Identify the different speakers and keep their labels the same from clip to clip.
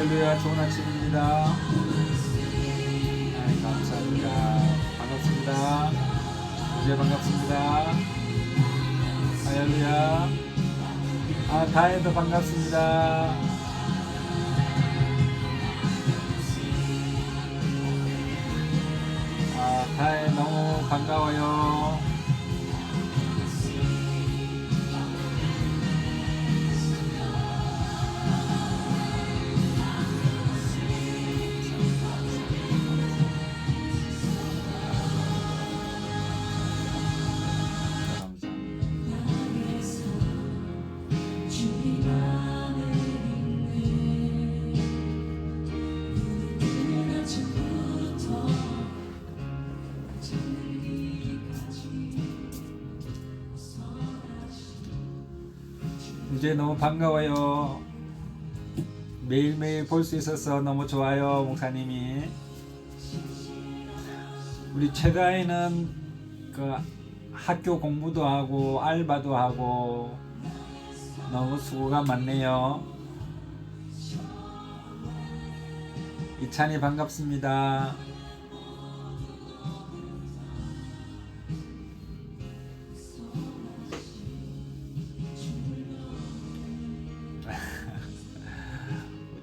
Speaker 1: 할렐루야. 좋은 아침입니다. 하나님 감사합니다. 반갑습니다. 이제 반갑습니다. 할렐루야. 다혜도 반갑습니다. 다혜 너무 반가워요. 이제 너무 반가워요. 매일매일 볼 수 있어서 너무 좋아요. 목사님이 우리 최다혜는 그 학교 공부도 하고 알바도 하고 너무 수고가 많네요. 이찬이 반갑습니다.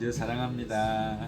Speaker 1: 우주 사랑합니다.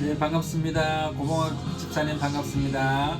Speaker 1: 네, 반갑습니다. 고봉학 집사님 반갑습니다.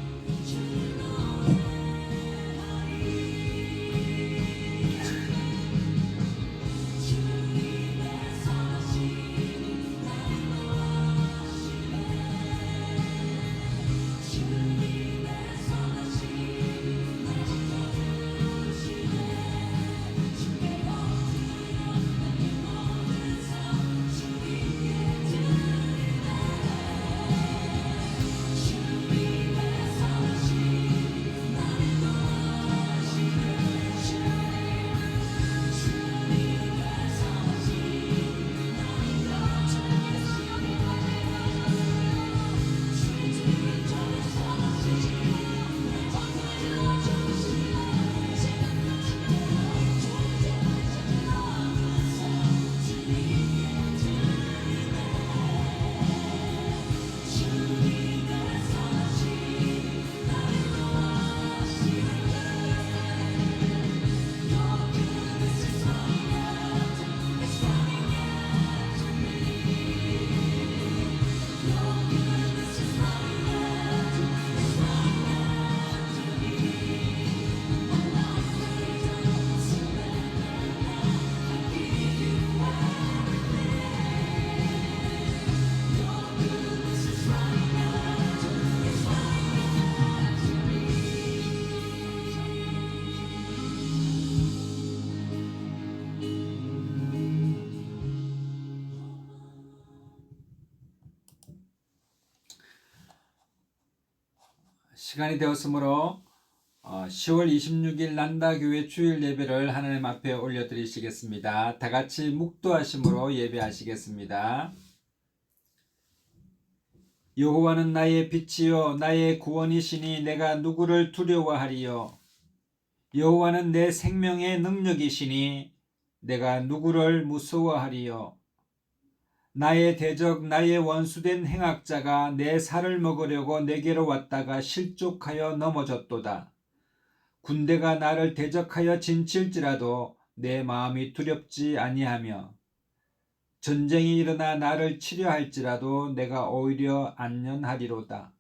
Speaker 1: 시간이 되었으므로 10월 26일 난다교회 주일 예배를 하나님 앞에 올려드리시겠습니다. 다같이 묵도하심으로 예배하시겠습니다. 여호와는 나의 빛이요 나의 구원이시니 내가 누구를 두려워하리요. 여호와는 내 생명의 능력이시니 내가 누구를 무서워하리요? 나의 대적 나의 원수된 행악자가 내 살을 먹으려고 내게로 왔다가 실족하여 넘어졌도다. 군대가 나를 대적하여 진칠지라도 내 마음이 두렵지 아니하며 전쟁이 일어나 나를 치려 할지라도 내가 오히려 안전하리로다.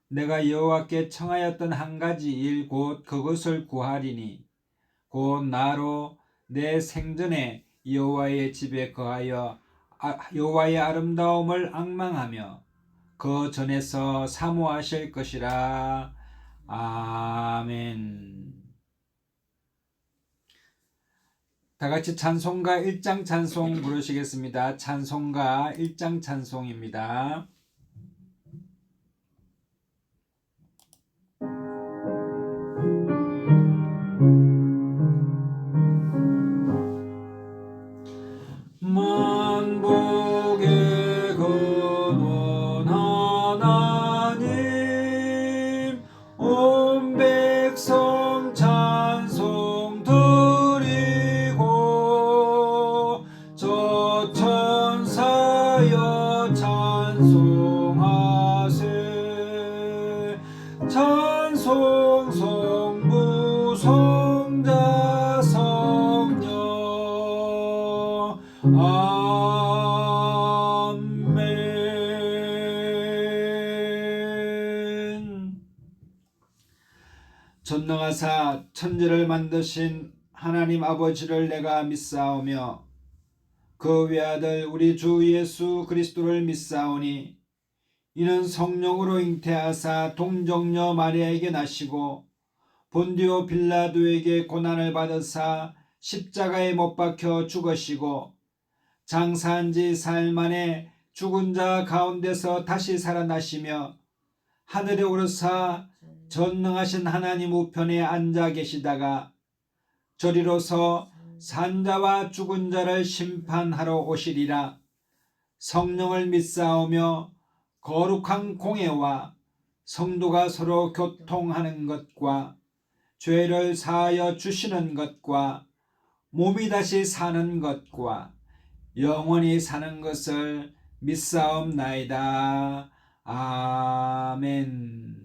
Speaker 1: 내가 여호와께 청하였던 한 가지 일 곧 그것을 구하리니 곧 나로 내 생전에 여호와의 집에 거하여 여호와의 아름다움을 앙망하며 그 전에서 사모하실 것이라. 아멘. 다같이 찬송가 1장 찬송 부르시겠습니다. 찬송가 1장 찬송입니다. 만복의 근원 하나님 온 백성 찬송 드리고 저 천사여 찬송하세. 찬송 성부 성자 성령 아멘. 전능하사 천지를 만드신 하나님 아버지를 내가 믿사오며 그 외아들 우리 주 예수 그리스도를 믿사오니 이는 성령으로 잉태하사 동정녀 마리아에게 나시고 본디오 빌라도에게 고난을 받으사 십자가에 못 박혀 죽으시고 장사한 지 사흘 만에 죽은 자 가운데서 다시 살아나시며 하늘에 오르사 전능하신 하나님 우편에 앉아 계시다가 저리로서 산자와 죽은 자를 심판하러 오시리라. 성령을 믿사오며 거룩한 공회와 성도가 서로 교통하는 것과 죄를 사하여 주시는 것과 몸이 다시 사는 것과 영원히 사는 것을 믿사옵나이다. 아멘.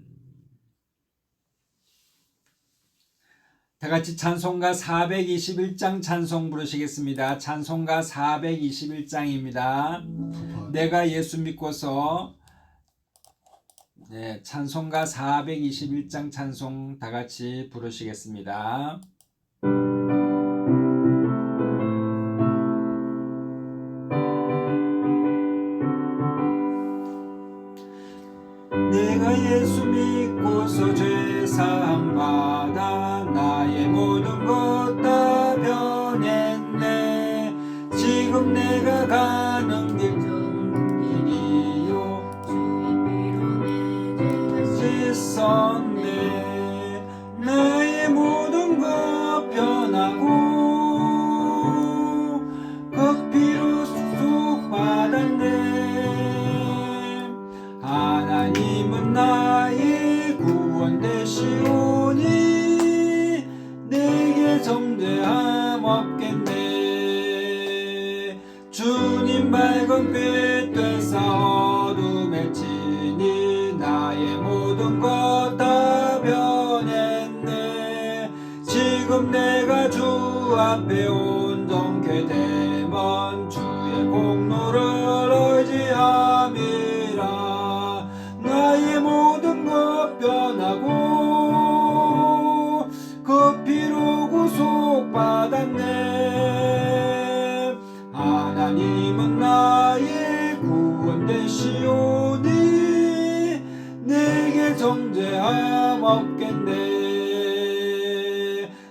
Speaker 1: 다같이 찬송가 421장 찬송 부르시겠습니다. 찬송가 421장입니다. 내가 예수 믿고서 찬송가 421장 찬송 다같이 부르시겠습니다. 내가 예수 믿고서 죄사함 받아 나의 모든 것 다 변했네. 지금 내가 가는 길이요 주의 씻었네. 나의 모든 것 변하고 그 피로 수속받았네. 하나님은 나의 구원 되시오니 내게 정죄함 없겠네. 주님 밝은 빛 되사 어둠에 치니 나의 모든 것 다 변했네. 지금 내가 주 앞에 온전케 되면 주의 공로를 의지함이라. 나의 모든 것 변하고 그 피로 구속받았네. 하나님은 나의 구원 되시오니 내게 정죄함 없겠네.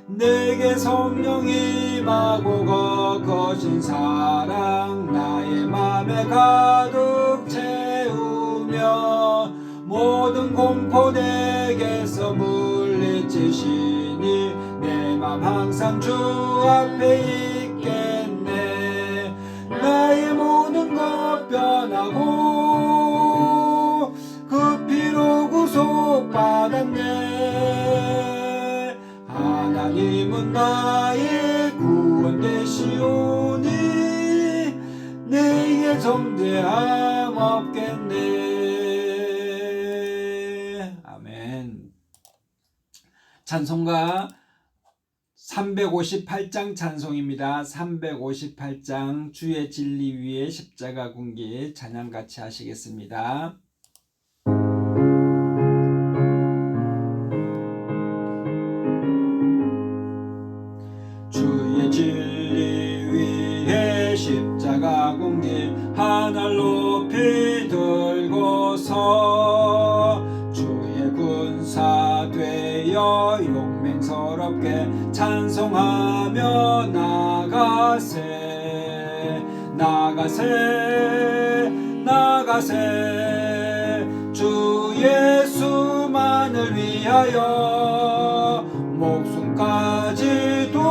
Speaker 1: 내게 성령이 임하고 거거신 사랑 나의 맘에 가득 채우며 모든 공포 내게서 물리치시니 내 맘 항상 주 앞에 있겠네. 나의 모든 것 변하고 그 피로 구속받았네. 하나님은 나의 구원 되시 찬송가 358장 찬송입니다. 358장 주의 진리 위에 십자가 군기 찬양 같이 하시겠습니다. 주의 진리 위에 십자가 군기 하늘 높이 들고서 주의 군사 되어 용맹스럽게 찬송하며 나가세 나가세 나가세 주 예수만을 위하여 목숨까지도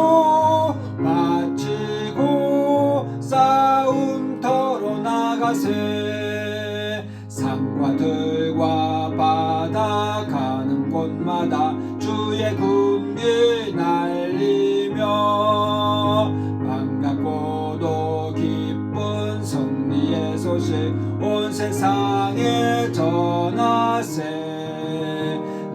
Speaker 1: 바치고 싸움터로 나가세 산과 들과 바다 가는 곳마다 주의 군기 날리며 반갑고도 기쁜 승리의 소식 온 세상에 전하세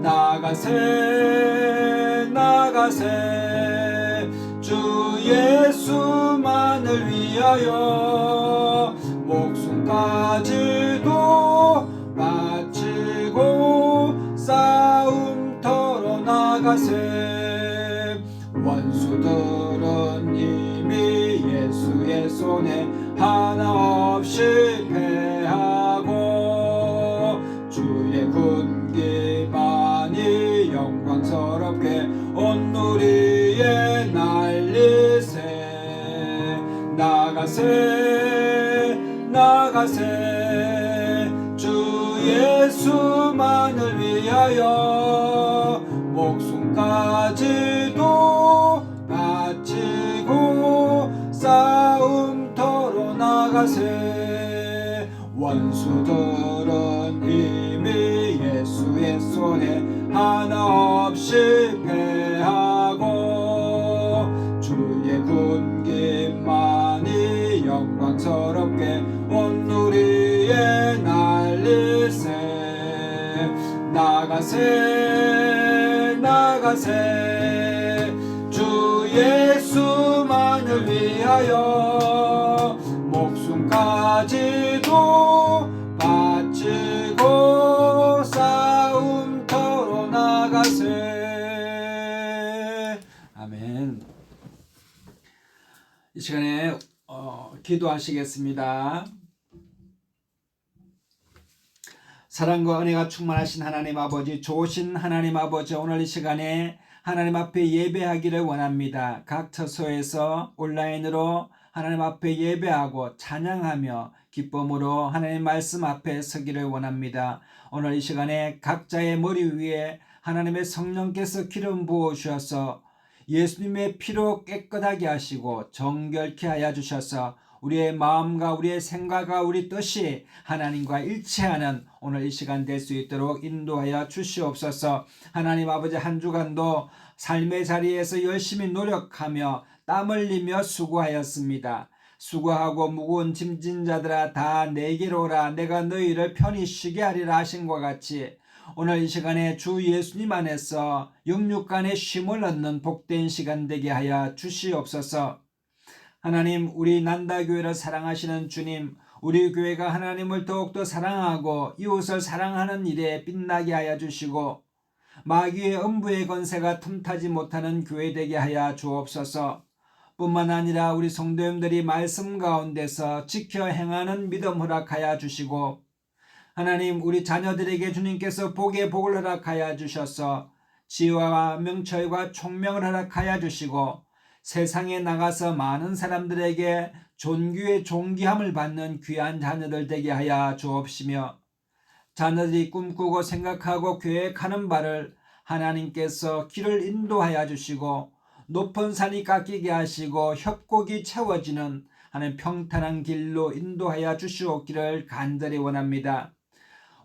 Speaker 1: 나가세 나가세 주 예수만을 위하여 목숨까지도 바치고 싸움터로 나가세 원수들은 이미 예수의 손에 하나 없이 패하고 주의 군기만이 영광스럽게 온 누리에 날리세 나가세 나가세 주 예수만을 위하여 목숨까지도 바치고 싸움터로 나가세 원수들은 이미 예수의 손에 하나 없이 패하고 주의 군기만이 영광스럽게 온 누리에 날리세 나가세 나가세 주 예수만을 위하여 목숨까지도 바치고 싸움터로 나가세. 아멘. 이 시간에 기도하시겠습니다. 사랑과 은혜가 충만하신 하나님 아버지, 좋으신 하나님 아버지, 오늘 이 시간에 하나님 앞에 예배하기를 원합니다. 각 처소에서 온라인으로 하나님 앞에 예배하고 찬양하며 기쁨으로 하나님 말씀 앞에 서기를 원합니다. 오늘 이 시간에 각자의 머리 위에 하나님의 성령께서 기름 부어 주셔서 예수님의 피로 깨끗하게 하시고 정결케 하여 주셔서 우리의 마음과 우리의 생각과 우리 뜻이 하나님과 일치하는 오늘 이 시간 될 수 있도록 인도하여 주시옵소서. 하나님 아버지, 한 주간도 삶의 자리에서 열심히 노력하며 땀 흘리며 수고하였습니다. 수고하고 무거운 짐진 자들아 다 내게로 오라, 내가 너희를 편히 쉬게 하리라 하신 것 같이 오늘 이 시간에 주 예수님 안에서 영육간의 쉼을 얻는 복된 시간 되게 하여 주시옵소서. 하나님, 우리 난다교회를 사랑하시는 주님, 우리 교회가 하나님을 더욱더 사랑하고 이웃을 사랑하는 일에 빛나게 하여 주시고 마귀의 음부의 권세가 틈타지 못하는 교회 되게 하여 주옵소서. 뿐만 아니라 우리 성도님들이 말씀 가운데서 지켜 행하는 믿음 허락하여 주시고 하나님, 우리 자녀들에게 주님께서 복의 복을 허락하여 주셔서 지혜와 명철과 총명을 허락하여 주시고 세상에 나가서 많은 사람들에게 존귀의 존귀함을 받는 귀한 자녀들 되게 하여 주옵시며 자녀들이 꿈꾸고 생각하고 계획하는 바를 하나님께서 길을 인도하여 주시고 높은 산이 깎이게 하시고 협곡이 채워지는 하나님 평탄한 길로 인도하여 주시옵기를 간절히 원합니다.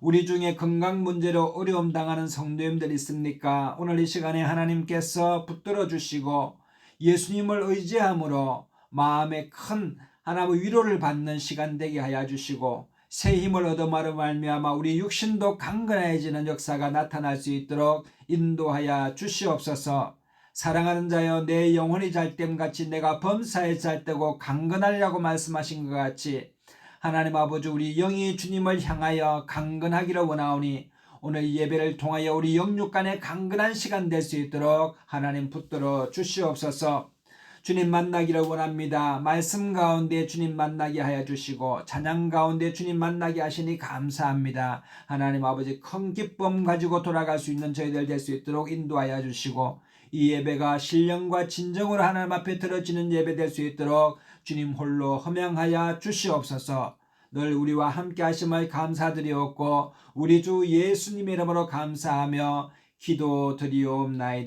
Speaker 1: 우리 중에 건강 문제로 어려움 당하는 성도님들 있습니까? 오늘 이 시간에 하나님께서 붙들어 주시고 예수님을 의지함으로 마음에 큰 하나님의 위로를 받는 시간 되게 하여 주시고 새 힘을 얻음으로 말미암아 우리 육신도 강건해지는 역사가 나타날 수 있도록 인도하여 주시옵소서. 사랑하는 자여, 내 영혼이 잘됨같이 내가 범사에 잘되고 강건하리라고 말씀하신 것 같이 하나님 아버지, 우리 영이 주님을 향하여 강건하기를 원하오니 오늘 예배를 통하여 우리 영육 간에 강건한 시간 될 수 있도록 하나님 붙들어 주시옵소서. 주님 만나기를 원합니다. 말씀 가운데 주님 만나게 하여 주시고 찬양 가운데 주님 만나게 하시니 감사합니다. 하나님 아버지, 큰 기쁨 가지고 돌아갈 수 있는 저희들 될 수 있도록 인도하여 주시고 이 예배가 신령과 진정으로 하나님 앞에 들어지는 예배 될 수 있도록 주님 홀로 허명하여 주시옵소서. 늘 우리와 함께 하심을 감사드리옵고 우리 주 예수님의 이름으로 감사하며 기도드리옵나이다.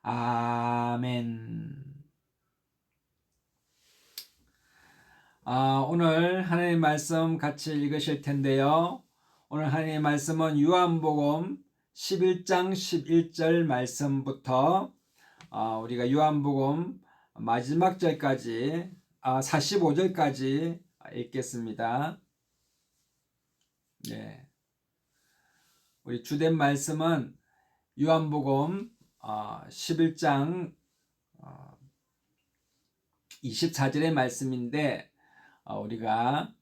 Speaker 1: 아멘. 오늘 하나님의 말씀 같이 읽으실 텐데요. 오늘 하나님의 말씀은 요한복음 11장 11절 말씀부터 우리가 요한복음 마지막 절까지 45절까지 읽겠습니다. 네. 우리 주된 말씀은 요한복음 11장 24절의 말씀인데 우리가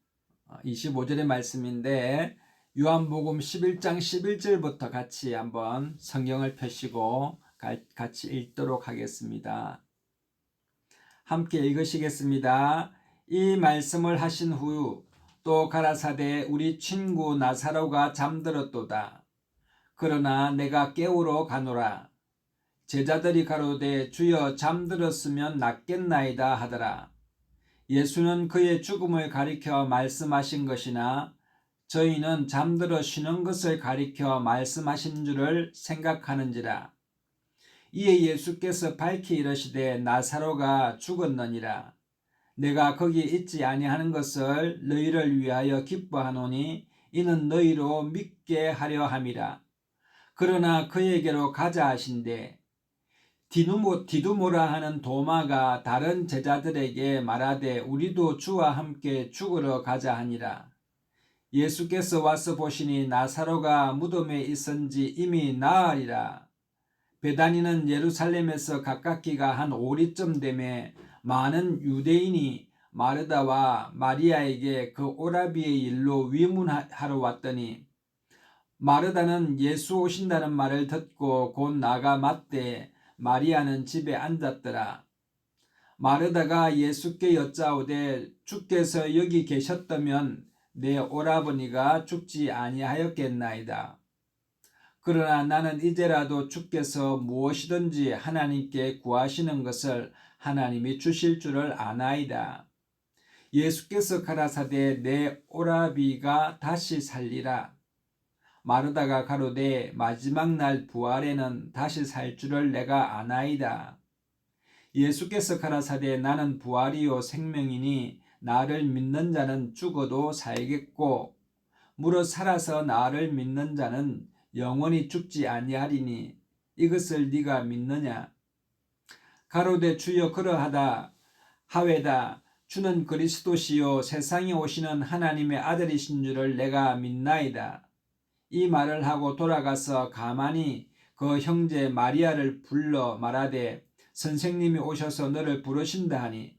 Speaker 1: 25절의 말씀인데 요한복음 11장 11절부터 같이 한번 성경을 펴시고 같이 읽도록 하겠습니다. 함께 읽으시겠습니다. 이 말씀을 하신 후 또 가라사대 우리 친구 나사로가 잠들었도다. 그러나 내가 깨우러 가노라. 제자들이 가로되 주여 잠들었으면 낫겠나이다 하더라. 예수는 그의 죽음을 가리켜 말씀하신 것이나 저희는 잠들어 쉬는 것을 가리켜 말씀하신 줄을 생각하는지라. 이에 예수께서 밝히 이르시되 나사로가 죽었느니라. 내가 거기 있지 아니하는 것을 너희를 위하여 기뻐하노니 이는 너희로 믿게 하려 함이라. 그러나 그에게로 가자 하신대 디두모라 하는 도마가 다른 제자들에게 말하되 우리도 주와 함께 죽으러 가자 하니라. 예수께서 와서 보시니 나사로가 무덤에 있은지 이미 나으리라. 베다니는 예루살렘에서 가깝기가 한 오리쯤 되매 많은 유대인이 마르다와 마리아에게 그 오라비의 일로 위문하러 왔더니 마르다는 예수 오신다는 말을 듣고 곧 나가 맞되 마리아는 집에 앉았더라. 마르다가 예수께 여짜오되 주께서 여기 계셨다면 내 오라버니가 죽지 아니하였겠나이다. 그러나 나는 이제라도 주께서 무엇이든지 하나님께 구하시는 것을 하나님이 주실 줄을 아나이다. 예수께서 가라사대 내 오라비가 다시 살리라. 마르다가 가로되 마지막 날 부활에는 다시 살 줄을 내가 아나이다. 예수께서 가라사대 나는 부활이요 생명이니 나를 믿는 자는 죽어도 살겠고 무릇 살아서 나를 믿는 자는 영원히 죽지 아니하리니 이것을 네가 믿느냐. 가로되 주여 그러하다 하외다. 주는 그리스도시요 세상에 오시는 하나님의 아들이신 줄을 내가 믿나이다. 이 말을 하고 돌아가서 가만히 그 형제 마리아를 불러 말하되 선생님이 오셔서 너를 부르신다 하니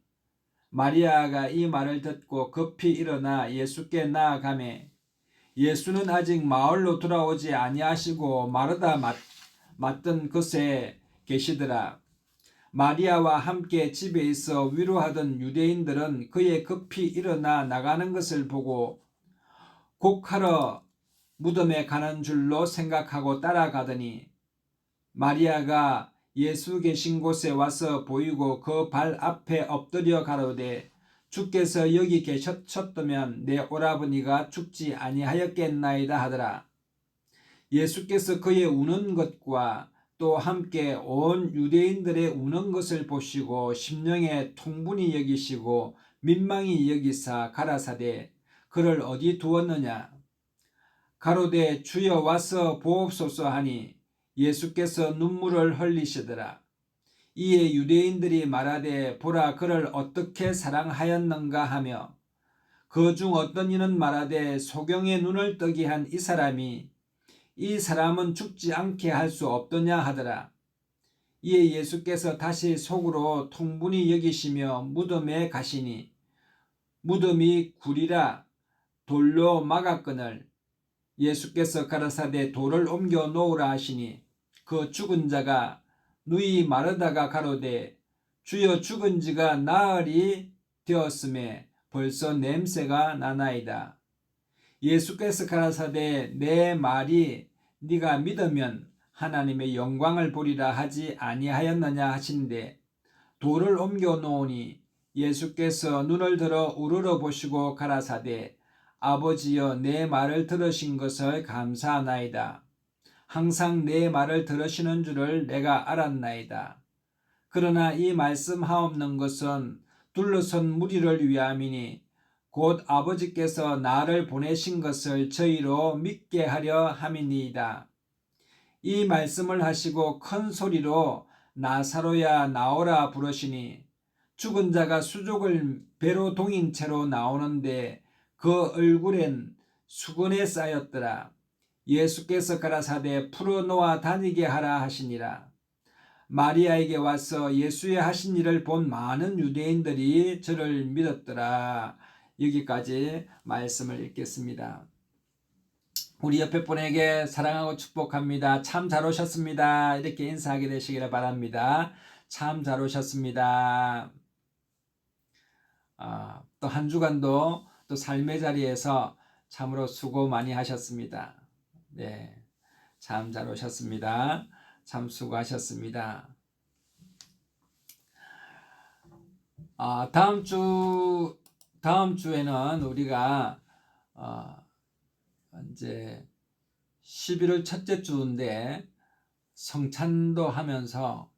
Speaker 1: 마리아가 이 말을 듣고 급히 일어나 예수께 나아가매 예수는 아직 마을로 돌아오지 아니하시고 마르다 맞던 곳에 계시더라. 마리아와 함께 집에 있어 위로하던 유대인들은 그의 급히 일어나 나가는 것을 보고 곡하러 무덤에 가는 줄로 생각하고 따라가더니 마리아가 예수 계신 곳에 와서 보이고 그 발 앞에 엎드려 가로되 주께서 여기 계셨다면 내 오라버니가 죽지 아니하였겠나이다 하더라. 예수께서 그의 우는 것과 또 함께 온 유대인들의 우는 것을 보시고 심령에 통분히 여기시고 민망히 여기사 가라사대 그를 어디 두었느냐. 가로되 주여 와서 보옵소서 하니 예수께서 눈물을 흘리시더라. 이에 유대인들이 말하되 보라 그를 어떻게 사랑하였는가 하며 그 중 어떤 이는 말하되 소경의 눈을 뜨게 한 이 사람이 이 사람은 죽지 않게 할 수 없더냐 하더라. 이에 예수께서 다시 속으로 통분히 여기시며 무덤에 가시니 무덤이 구리라 돌로 막았거늘 예수께서 가라사대 돌을 옮겨 놓으라 하시니 그 죽은 자가 누이 마르다가 가로되 주여 죽은 지가 나흘이 되었음에 벌써 냄새가 나나이다. 예수께서 가라사대 내 말이 네가 믿으면 하나님의 영광을 보리라 하지 아니하였느냐 하신대 돌을 옮겨 놓으니 예수께서 눈을 들어 우러러 보시고 가라사대 아버지여 내 말을 들으신 것을 감사하나이다. 항상 내 말을 들으시는 줄을 내가 알았나이다. 그러나 이 말씀하옵는 것은 둘러선 무리를 위함이니 곧 아버지께서 나를 보내신 것을 저희로 믿게 하려 함이니이다. 이 말씀을 하시고 큰 소리로 나사로야 나오라 부르시니 죽은 자가 수족을 배로 동인 채로 나오는데 그 얼굴엔 수건에 쌓였더라. 예수께서 가라사대 풀어놓아 다니게 하라 하시니라. 마리아에게 와서 예수의 하신 일을 본 많은 유대인들이 저를 믿었더라. 여기까지 말씀을 읽겠습니다. 우리 옆에 분에게 사랑하고 축복합니다. 참 잘 오셨습니다. 이렇게 인사하게 되시기를 바랍니다. 참 잘 오셨습니다. 또 한 주간도 또 삶의 자리에서 참으로 수고 많이 하셨습니다. 네, 참 잘 오셨습니다. 참 수고하셨습니다. 다음 주에는 우리가 이제 11월 첫째 주인데 성찬도 하면서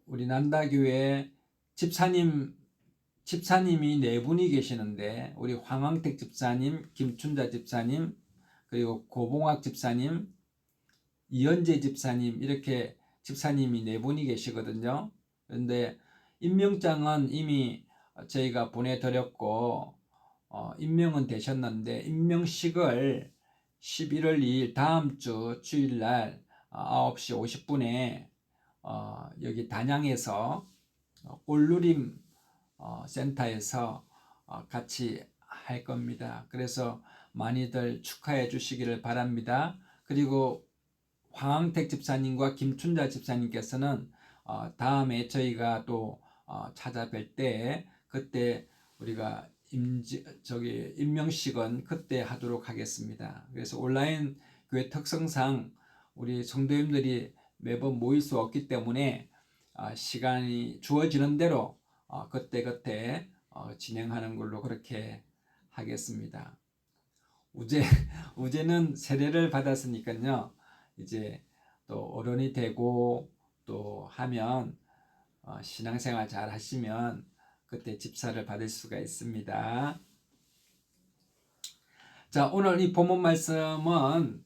Speaker 1: 우리 난다교회 집사님이 네 분이 계시는데 우리 황왕택 집사님, 김춘자 집사님, 그리고 고봉학 집사님, 이현재 집사님 이렇게 집사님이 네 분이 계시거든요. 그런데 임명장은 이미 저희가 보내드렸고 임명은 되셨는데 임명식을 11월 2일 다음 주 주일날 9시 50분에 여기 단양에서 올누림 센터에서 같이 할 겁니다. 그래서 많이들 축하해 주시기를 바랍니다. 그리고 황항택 집사님과 김춘자 집사님께서는 다음에 저희가 또 찾아뵐 때 그때 우리가 임명식은 그때 하도록 하겠습니다. 그래서 온라인 교회 특성상 우리 성도님들이 매번 모일 수 없기 때문에 시간이 주어지는 대로 그때 진행하는 걸로 그렇게 하겠습니다. 우제는 세례를 받았으니까요. 이제 또 어른이 되고 또 하면 신앙생활 잘 하시면 그때 집사를 받을 수가 있습니다. 자, 오늘 이 본문 말씀은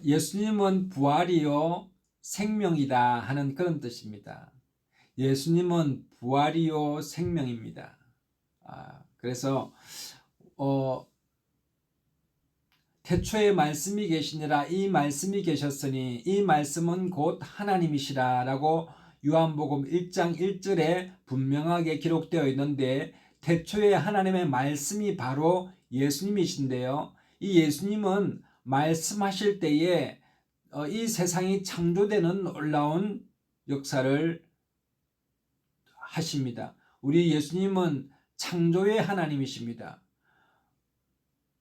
Speaker 1: 예수님은 부활이요 생명이다 하는 그런 뜻입니다. 예수님은 부활이요 생명입니다. 그래서 태초에 말씀이 계시니라 이 말씀이 계셨으니 이 말씀은 곧 하나님이시라 라고 요한복음 1장 1절에 분명하게 기록되어 있는데 태초에 하나님의 말씀이 바로 예수님이신데요. 이 예수님은 말씀하실 때에 이 세상이 창조되는 놀라운 역사를 하십니다. 우리 예수님은 창조의 하나님이십니다.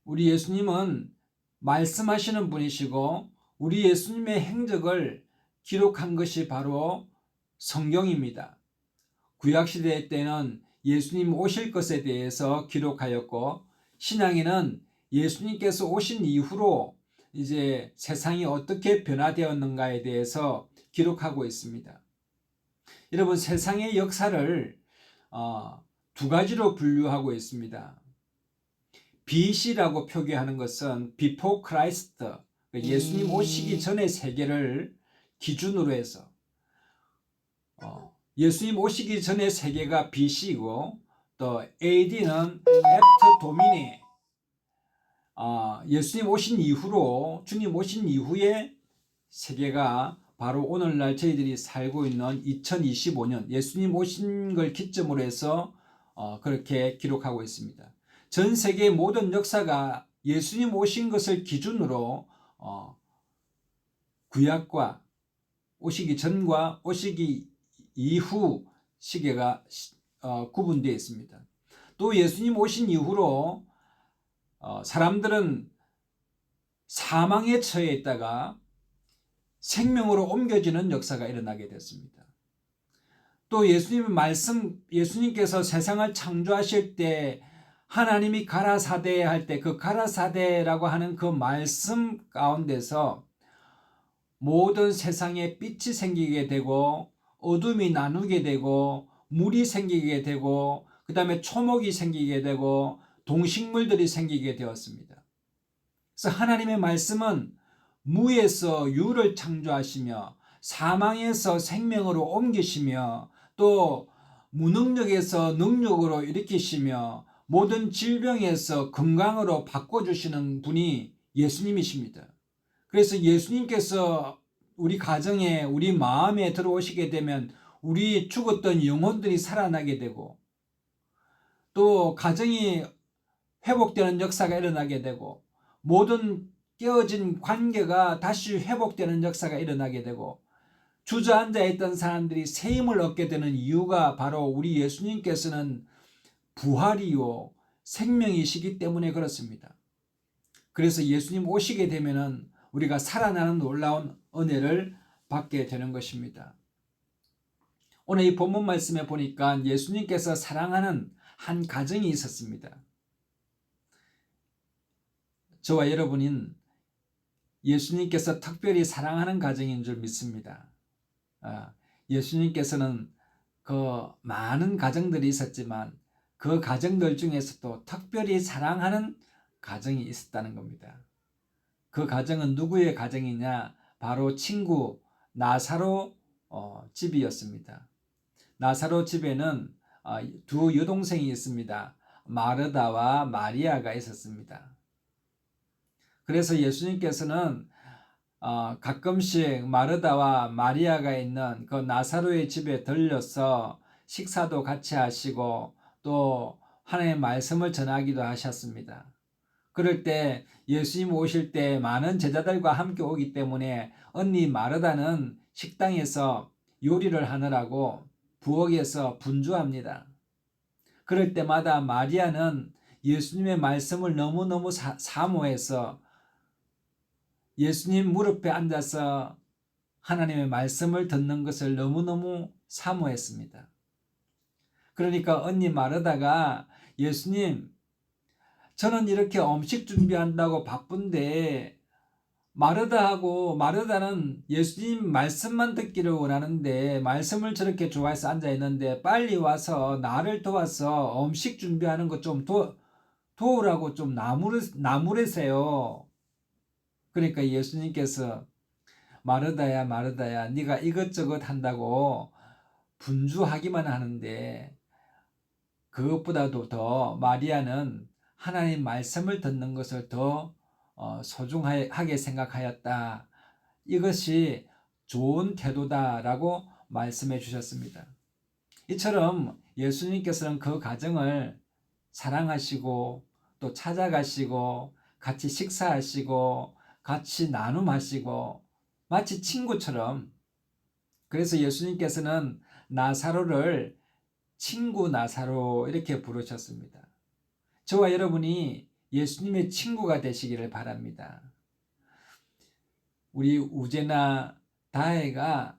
Speaker 1: 우리 예수님은 말씀하시는 분이시고 우리 예수님의 행적을 기록한 것이 바로 성경입니다. 구약시대 때는 예수님 오실 것에 대해서 기록하였고 신약에는 예수님께서 오신 이후로 이제 세상이 어떻게 변화되었는가에 대해서 기록하고 있습니다. 여러분 세상의 역사를 두 가지로 분류하고 있습니다. BC라고 표기하는 것은 Before Christ, 예수님 오시기 전의 세계를 기준으로 해서 예수님 오시기 전의 세계가 BC이고 또 AD는 애프터 도미니, 예수님 오신 이후로, 주님 오신 이후에 세계가 바로 오늘날 저희들이 살고 있는 2025년 예수님 오신 걸 기점으로 해서 그렇게 기록하고 있습니다. 전 세계 모든 역사가 예수님 오신 것을 기준으로 구약과 오시기 전과 오시기 이후 시계가 구분되어 있습니다. 또 예수님 오신 이후로 사람들은 사망에 처해 있다가 생명으로 옮겨지는 역사가 일어나게 됐습니다. 또 예수님께서 세상을 창조하실 때 하나님이 가라사대 할 때 그 가라사대라고 하는 그 말씀 가운데서 모든 세상에 빛이 생기게 되고 어둠이 나누게 되고 물이 생기게 되고 그 다음에 초목이 생기게 되고 동식물들이 생기게 되었습니다. 그래서 하나님의 말씀은 무에서 유를 창조하시며 사망에서 생명으로 옮기시며 또 무능력에서 능력으로 일으키시며 모든 질병에서 건강으로 바꿔주시는 분이 예수님이십니다. 그래서 예수님께서 우리 가정에 우리 마음에 들어오시게 되면 우리 죽었던 영혼들이 살아나게 되고 또 가정이 회복되는 역사가 일어나게 되고 모든 깨어진 관계가 다시 회복되는 역사가 일어나게 되고 주저앉아 있던 사람들이 새 힘을 얻게 되는 이유가 바로 우리 예수님께서는 부활이요 생명이시기 때문에 그렇습니다. 그래서 예수님 오시게 되면은 우리가 살아나는 놀라운 은혜를 받게 되는 것입니다. 오늘 이 본문 말씀에 보니까 예수님께서 사랑하는 한 가정이 있었습니다. 저와 여러분은 예수님께서 특별히 사랑하는 가정인 줄 믿습니다. 예수님께서는 그 많은 가정들이 있었지만 그 가정들 중에서도 특별히 사랑하는 가정이 있었다는 겁니다. 그 가정은 누구의 가정이냐? 바로 친구 나사로 집이었습니다. 나사로 집에는 두 여동생이 있습니다. 마르다와 마리아가 있었습니다. 그래서 예수님께서는 가끔씩 마르다와 마리아가 있는 그 나사로의 집에 들려서 식사도 같이 하시고 또 하나님의 말씀을 전하기도 하셨습니다. 그럴 때 예수님 오실 때 많은 제자들과 함께 오기 때문에 언니 마르다는 식당에서 요리를 하느라고 부엌에서 분주합니다. 그럴 때마다 마리아는 예수님의 말씀을 너무너무 사모해서 예수님 무릎에 앉아서 하나님의 말씀을 듣는 것을 너무너무 사모했습니다. 그러니까 언니 마르다가 예수님, 저는 이렇게 음식 준비한다고 바쁜데 마르다는 예수님 말씀만 듣기를 원하는데 말씀을 저렇게 좋아해서 앉아 있는데 빨리 와서 나를 도와서 음식 준비하는 거 좀 도우라고 좀 나무래세요. 그러니까 예수님께서 마르다야 네가 이것저것 한다고 분주하기만 하는데 그것보다도 더 마리아는 하나님 말씀을 듣는 것을 더 소중하게 생각하였다. 이것이 좋은 태도다라고 말씀해 주셨습니다. 이처럼 예수님께서는 그 가정을 사랑하시고 또 찾아가시고 같이 식사하시고 같이 나눔하시고 마치 친구처럼, 그래서 예수님께서는 나사로를 친구 나사로 이렇게 부르셨습니다. 저와 여러분이 예수님의 친구가 되시기를 바랍니다. 우리 우재나 다혜가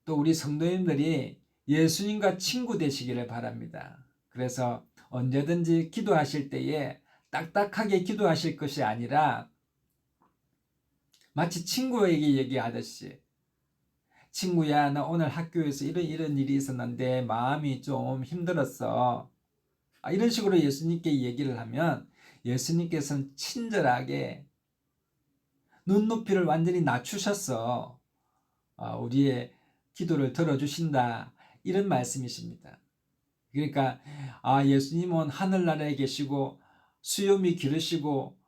Speaker 1: 또 우리 성도님들이 예수님과 친구 되시기를 바랍니다. 그래서 언제든지 기도하실 때에 딱딱하게 기도하실 것이 아니라 마치 친구에게 얘기하듯이, 친구야, 나 오늘 학교에서 이런 일이 있었는데 마음이 좀 힘들었어. 이런 식으로 예수님께 얘기를 하면 예수님께서는 친절하게 눈높이를 완전히 낮추셔서 우리의 기도를 들어주신다, 이런 말씀이십니다. 그러니까 예수님은 하늘나라에 계시고 수염이 기르시고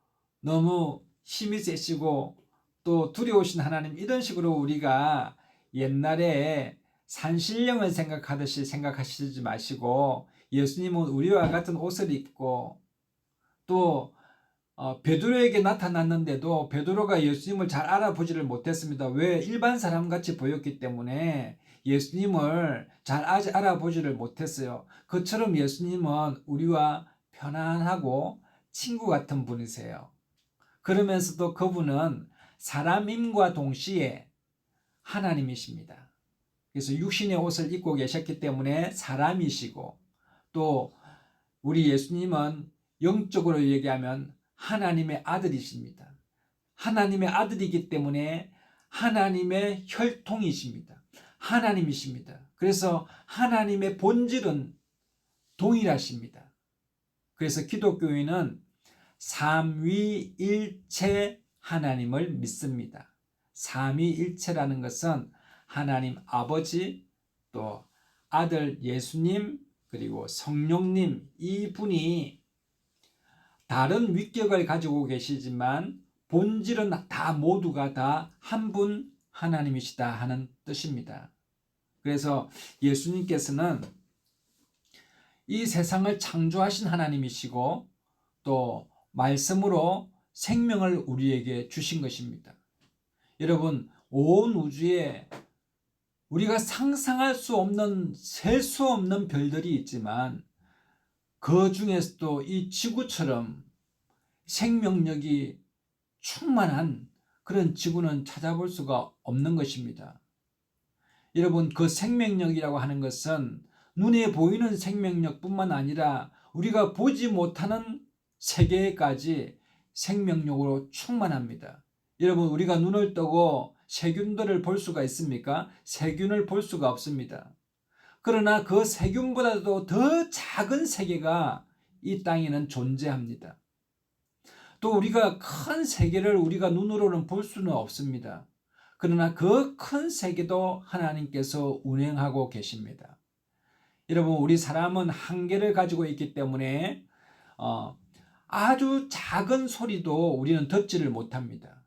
Speaker 1: 너무 힘이 세시고 또 두려우신 하나님, 이런 식으로 우리가 옛날에 산신령을 생각하듯이 생각하시지 마시고, 예수님은 우리와 같은 옷을 입고 또 베드로에게 나타났는데도 베드로가 예수님을 잘 알아보지를 못했습니다. 왜? 일반 사람같이 보였기 때문에 예수님을 잘 알아보지를 못했어요. 그처럼 예수님은 우리와 편안하고 친구 같은 분이세요. 그러면서도 그분은 사람임과 동시에 하나님이십니다. 그래서 육신의 옷을 입고 계셨기 때문에 사람이시고, 또 우리 예수님은 영적으로 얘기하면 하나님의 아들이십니다. 하나님의 아들이기 때문에 하나님의 혈통이십니다. 하나님이십니다. 그래서 하나님의 본질은 동일하십니다. 그래서 기독교인은 삼위일체 하나님을 믿습니다. 삼위일체라는 것은 하나님 아버지, 또 아들 예수님, 그리고 성령님, 이분이 다른 위격을 가지고 계시지만 본질은 다 모두가 다 한 분 하나님이시다 하는 뜻입니다. 그래서 예수님께서는 이 세상을 창조하신 하나님이시고 또 말씀으로 생명을 우리에게 주신 것입니다. 여러분, 온 우주에 우리가 상상할 수 없는, 셀 수 없는 별들이 있지만 그 중에서도 이 지구처럼 생명력이 충만한 그런 지구는 찾아볼 수가 없는 것입니다. 여러분, 그 생명력이라고 하는 것은 눈에 보이는 생명력뿐만 아니라 우리가 보지 못하는 세계까지 생명력으로 충만합니다. 여러분, 우리가 눈을 뜨고 세균들을 볼 수가 있습니까? 세균을 볼 수가 없습니다. 그러나 그 세균보다도 더 작은 세계가 이 땅에는 존재합니다. 또 우리가 큰 세계를 우리가 눈으로는 볼 수는 없습니다. 그러나 그 큰 세계도 하나님께서 운행하고 계십니다. 여러분, 우리 사람은 한계를 가지고 있기 때문에 아주 작은 소리도 우리는 듣지를 못합니다.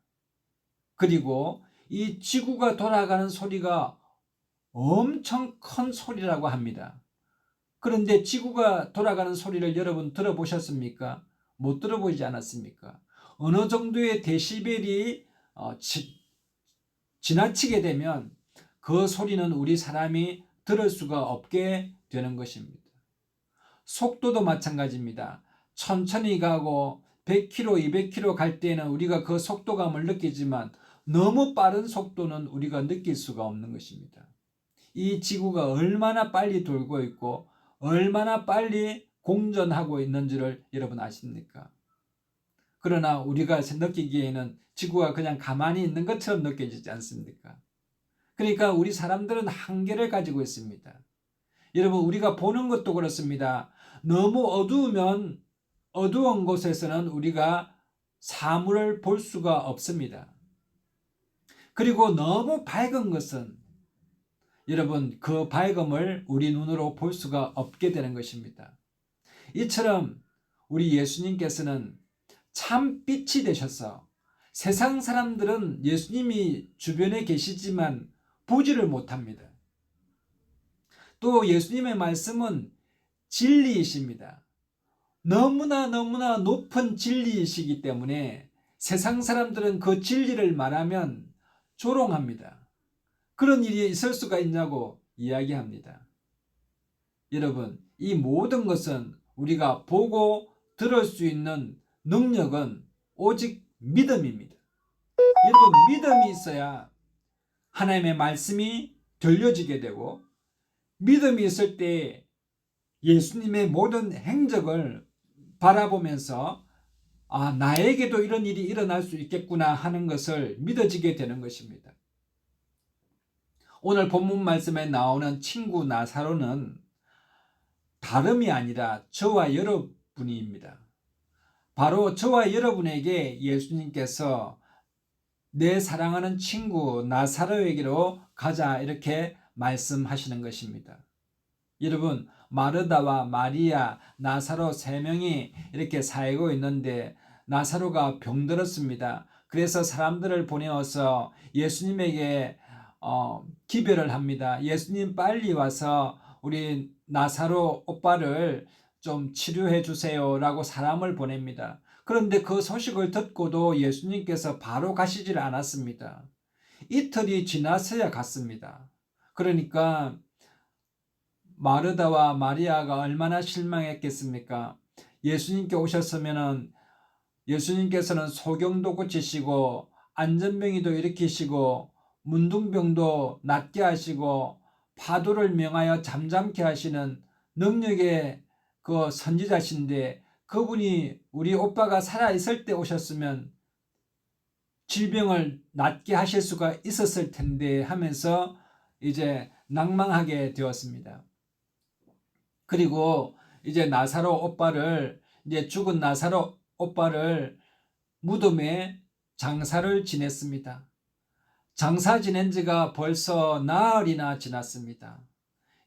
Speaker 1: 그리고 이 지구가 돌아가는 소리가 엄청 큰 소리라고 합니다. 그런데 지구가 돌아가는 소리를 여러분 들어보셨습니까? 못 들어보지 않았습니까? 어느 정도의 데시벨이 지나치게 되면 그 소리는 우리 사람이 들을 수가 없게 되는 것입니다. 속도도 마찬가지입니다. 천천히 가고 100km, 200km 갈 때는 우리가 그 속도감을 느끼지만 너무 빠른 속도는 우리가 느낄 수가 없는 것입니다. 이 지구가 얼마나 빨리 돌고 있고 얼마나 빨리 공전하고 있는지를 여러분 아십니까? 그러나 우리가 느끼기에는 지구가 그냥 가만히 있는 것처럼 느껴지지 않습니까? 그러니까 우리 사람들은 한계를 가지고 있습니다. 여러분, 우리가 보는 것도 그렇습니다. 너무 어두우면 어두운 곳에서는 우리가 사물을 볼 수가 없습니다. 그리고 너무 밝은 것은 여러분, 그 밝음을 우리 눈으로 볼 수가 없게 되는 것입니다. 이처럼 우리 예수님께서는 참 빛이 되셔서 세상 사람들은 예수님이 주변에 계시지만 보지를 못합니다. 또 예수님의 말씀은 진리이십니다. 너무나 높은 진리이시기 때문에 세상 사람들은 그 진리를 말하면 조롱합니다. 그런 일이 있을 수가 있냐고 이야기합니다. 여러분, 이 모든 것은 우리가 보고 들을 수 있는 능력은 오직 믿음입니다. 여러분, 믿음이 있어야 하나님의 말씀이 들려지게 되고, 믿음이 있을 때 예수님의 모든 행적을 바라보면서 나에게도 이런 일이 일어날 수 있겠구나 하는 것을 믿어지게 되는 것입니다. 오늘 본문 말씀에 나오는 친구 나사로는 다름이 아니라 저와 여러분입니다. 바로 저와 여러분에게 예수님께서 내 사랑하는 친구 나사로에게로 가자 이렇게 말씀하시는 것입니다. 여러분, 마르다와 마리아, 나사로 세 명이 이렇게 살고 있는데 나사로가 병들었습니다. 그래서 사람들을 보내어서 예수님에게 기별을 합니다. 예수님 빨리 와서 우리 나사로 오빠를 좀 치료해 주세요 라고 사람을 보냅니다. 그런데 그 소식을 듣고도 예수님께서 바로 가시질 않았습니다. 이틀이 지나서야 갔습니다. 그러니까 마르다와 마리아가 얼마나 실망했겠습니까? 예수님께 오셨으면은 예수님께서는 소경도 고치시고 안전병이도 일으키시고 문둥병도 낫게 하시고 파도를 명하여 잠잠케 하시는 능력의 그 선지자신데 그분이 우리 오빠가 살아있을 때 오셨으면 질병을 낫게 하실 수가 있었을 텐데 하면서 이제 낭망하게 되었습니다. 그리고 이제 나사로 오빠를 이제 죽은 나사로 오빠를 무덤에 장사를 지냈습니다. 장사 지낸 지가 벌써 나흘이나 지났습니다.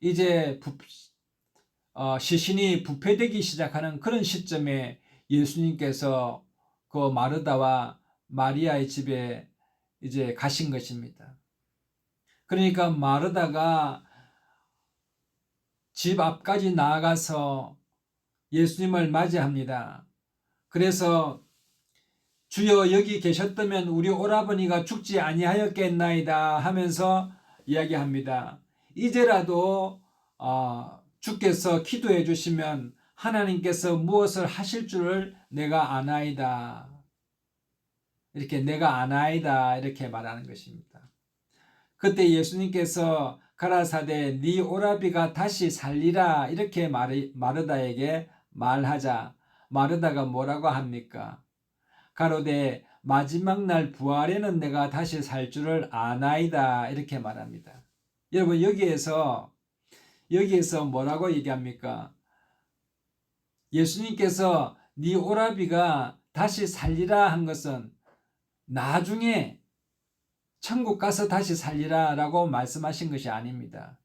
Speaker 1: 이제 시신이 부패되기 시작하는 그런 시점에 예수님께서 그 마르다와 마리아의 집에 이제 가신 것입니다. 그러니까 마르다가 집 앞까지 나아가서 예수님을 맞이합니다. 그래서 주여 여기 계셨다면 우리 오라버니가 죽지 아니하였겠나이다 하면서 이야기합니다. 이제라도 주께서 기도해 주시면 하나님께서 무엇을 하실 줄을 내가 아나이다. 이렇게 내가 아나이다 이렇게 말하는 것입니다. 그때 예수님께서 가라사대 네 오라비가 다시 살리라 이렇게 마르다에게 말하자 마르다가 뭐라고 합니까? 가로되 마지막 날 부활에는 내가 다시 살 줄을 아나이다 이렇게 말합니다. 여러분 여기에서 뭐라고 얘기합니까? 예수님께서 네 오라비가 다시 살리라 한 것은 나중에 천국 가서 다시 살리라 라고 말씀하신 것이 아닙니다.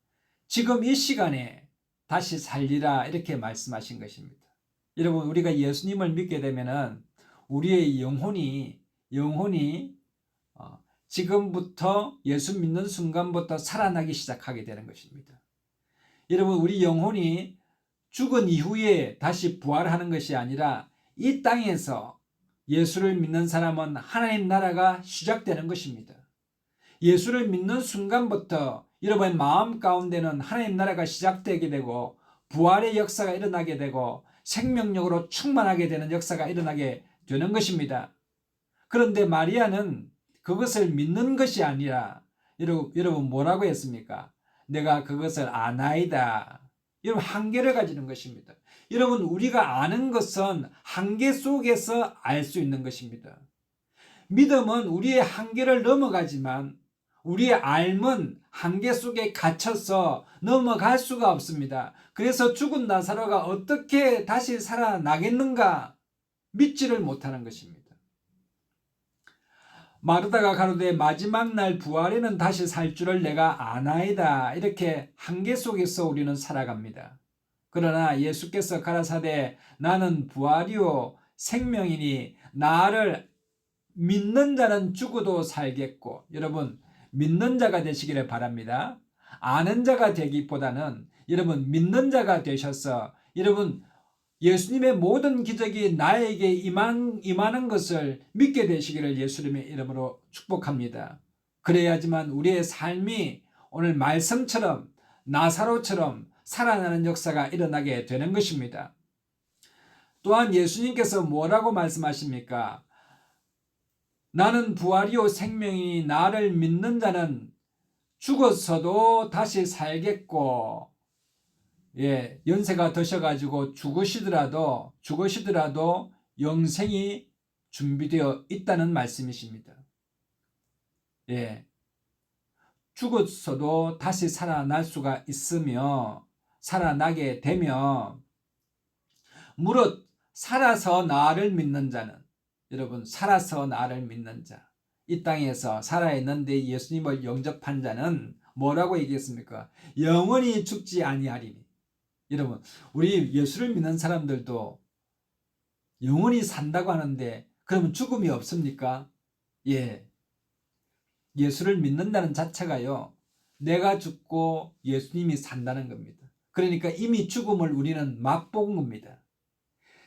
Speaker 1: 지금 이 시간에 다시 살리라 이렇게 말씀하신 것입니다. 여러분 우리가 예수님을 믿게 되면은 우리의 영혼이 지금부터 예수 믿는 순간부터 살아나기 시작하게 되는 것입니다. 여러분 우리 영혼이 죽은 이후에 다시 부활하는 것이 아니라 이 땅에서 예수를 믿는 사람은 하나님 나라가 시작되는 것입니다. 예수를 믿는 순간부터 여러분의 마음 가운데는 하나님 나라가 시작되게 되고 부활의 역사가 일어나게 되고 생명력으로 충만하게 되는 역사가 일어나게 되는 것입니다. 그런데 마리아는 그것을 믿는 것이 아니라 여러분 뭐라고 했습니까? 내가 그것을 아나이다. 여러분 한계를 가지는 것입니다. 여러분 우리가 아는 것은 한계 속에서 알 수 있는 것입니다. 믿음은 우리의 한계를 넘어가지만 우리의 알은 한계 속에 갇혀서 넘어갈 수가 없습니다. 그래서 죽은 나사로가 어떻게 다시 살아나겠는가 믿지를 못하는 것입니다. 마르다가 가로되 마지막 날 부활에는 다시 살 줄을 내가 아나이다. 이렇게 한계 속에서 우리는 살아갑니다. 그러나 예수께서 가라사대 나는 부활이요 생명이니 나를 믿는 자는 죽어도 살겠고 여러분 믿는 자가 되시기를 바랍니다. 아는 자가 되기보다는 여러분 믿는 자가 되셔서 여러분 예수님의 모든 기적이 나에게 임하는 것을 믿게 되시기를 예수님의 이름으로 축복합니다. 그래야지만 우리의 삶이 오늘 말씀처럼 나사로처럼 살아나는 역사가 일어나게 되는 것입니다. 또한 예수님께서 뭐라고 말씀하십니까? 나는 부활이요 생명이니 나를 믿는 자는 죽었어도 다시 살겠고 연세가 드셔가지고 죽으시더라도 영생이 준비되어 있다는 말씀이십니다. 죽었어도 다시 살아날 수가 있으며 살아나게 되며 무릇 살아서 나를 믿는 자는 여러분 살아서 나를 믿는 자 이 땅에서 살아있는데 예수님을 영접한 자는 뭐라고 얘기했습니까? 영원히 죽지 아니하리니 여러분, 우리 예수를 믿는 사람들도 영원히 산다고 하는데 그러면 죽음이 없습니까? 예. 예수를 믿는다는 자체가요, 내가 죽고 예수님이 산다는 겁니다. 그러니까 이미 죽음을 우리는 맛본 겁니다.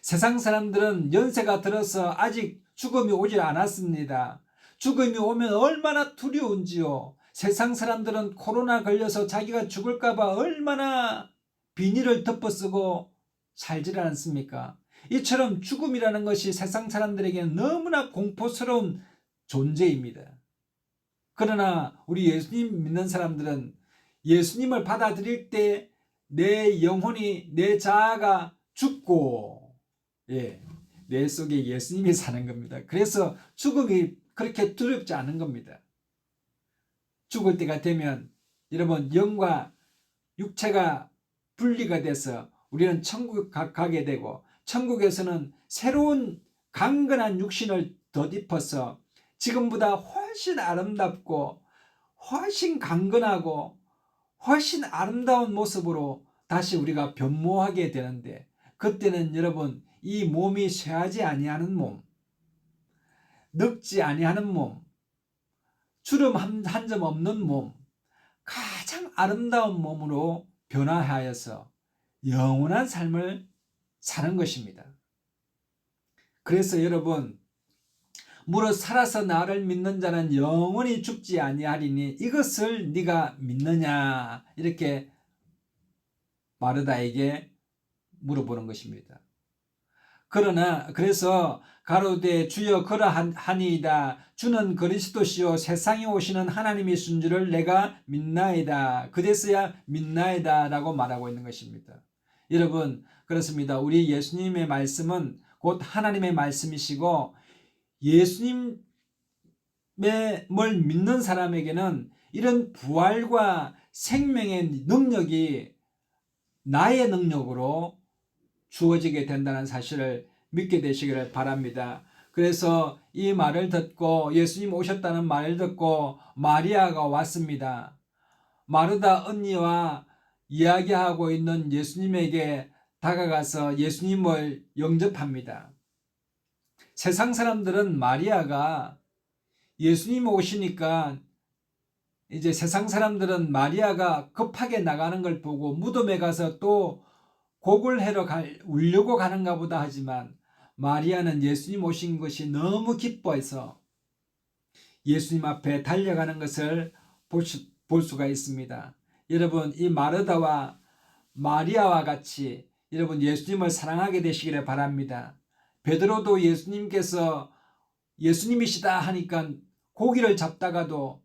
Speaker 1: 세상 사람들은 연세가 들어서 아직 죽음이 오질 않았습니다. 죽음이 오면 얼마나 두려운지요. 세상 사람들은 코로나 걸려서 자기가 죽을까봐 얼마나 비닐을 덮어쓰고 살질 않습니까? 이처럼 죽음이라는 것이 세상 사람들에게는 너무나 공포스러운 존재입니다. 그러나 우리 예수님 믿는 사람들은 예수님을 받아들일 때 내 영혼이, 내 자아가 죽고, 내 속에 예수님이 사는 겁니다. 그래서 죽음이 그렇게 두렵지 않은 겁니다. 죽을 때가 되면 여러분, 영과 육체가 분리가 돼서 우리는 천국 가게 되고, 천국에서는 새로운 강건한 육신을 덧입어서 지금보다 훨씬 아름답고 훨씬 강건하고 훨씬 아름다운 모습으로 다시 우리가 변모하게 되는데, 그때는 여러분, 이 몸이 쇠하지 아니하는 몸, 늙지 아니하는 몸, 주름 한 점 없는 몸, 가장 아름다운 몸으로 변화하여서 영원한 삶을 사는 것입니다. 그래서 여러분, 무릇 살아서 나를 믿는 자는 영원히 죽지 아니하리니 이것을 네가 믿느냐, 이렇게 마르다에게 물어보는 것입니다. 그래서 가로되 주여 그러하니이다. 주는 그리스도시요 세상에 오시는 하나님이신 줄을 내가 믿나이다. 그제서야 믿나이다 라고 말하고 있는 것입니다. 여러분, 그렇습니다. 우리 예수님의 말씀은 곧 하나님의 말씀이시고, 예수님을 믿는 사람에게는 이런 부활과 생명의 능력이 나의 능력으로 주어지게 된다는 사실을 믿게 되시기를 바랍니다. 그래서 이 말을 듣고, 예수님 오셨다는 말을 듣고 마리아가 왔습니다. 마르다 언니와 이야기하고 있는 예수님에게 다가가서 예수님을 영접합니다. 세상 사람들은 마리아가 예수님 오시니까, 이제 세상 사람들은 마리아가 급하게 나가는 걸 보고 무덤에 가서 또 곡을 해러 울려고 가는가 보다 하지만, 마리아는 예수님 오신 것이 너무 기뻐해서 예수님 앞에 달려가는 것을 볼 수가 있습니다. 여러분, 이 마르다와 마리아와 같이 여러분 예수님을 사랑하게 되시기를 바랍니다. 베드로도 예수님께서 예수님이시다 하니까 고기를 잡다가도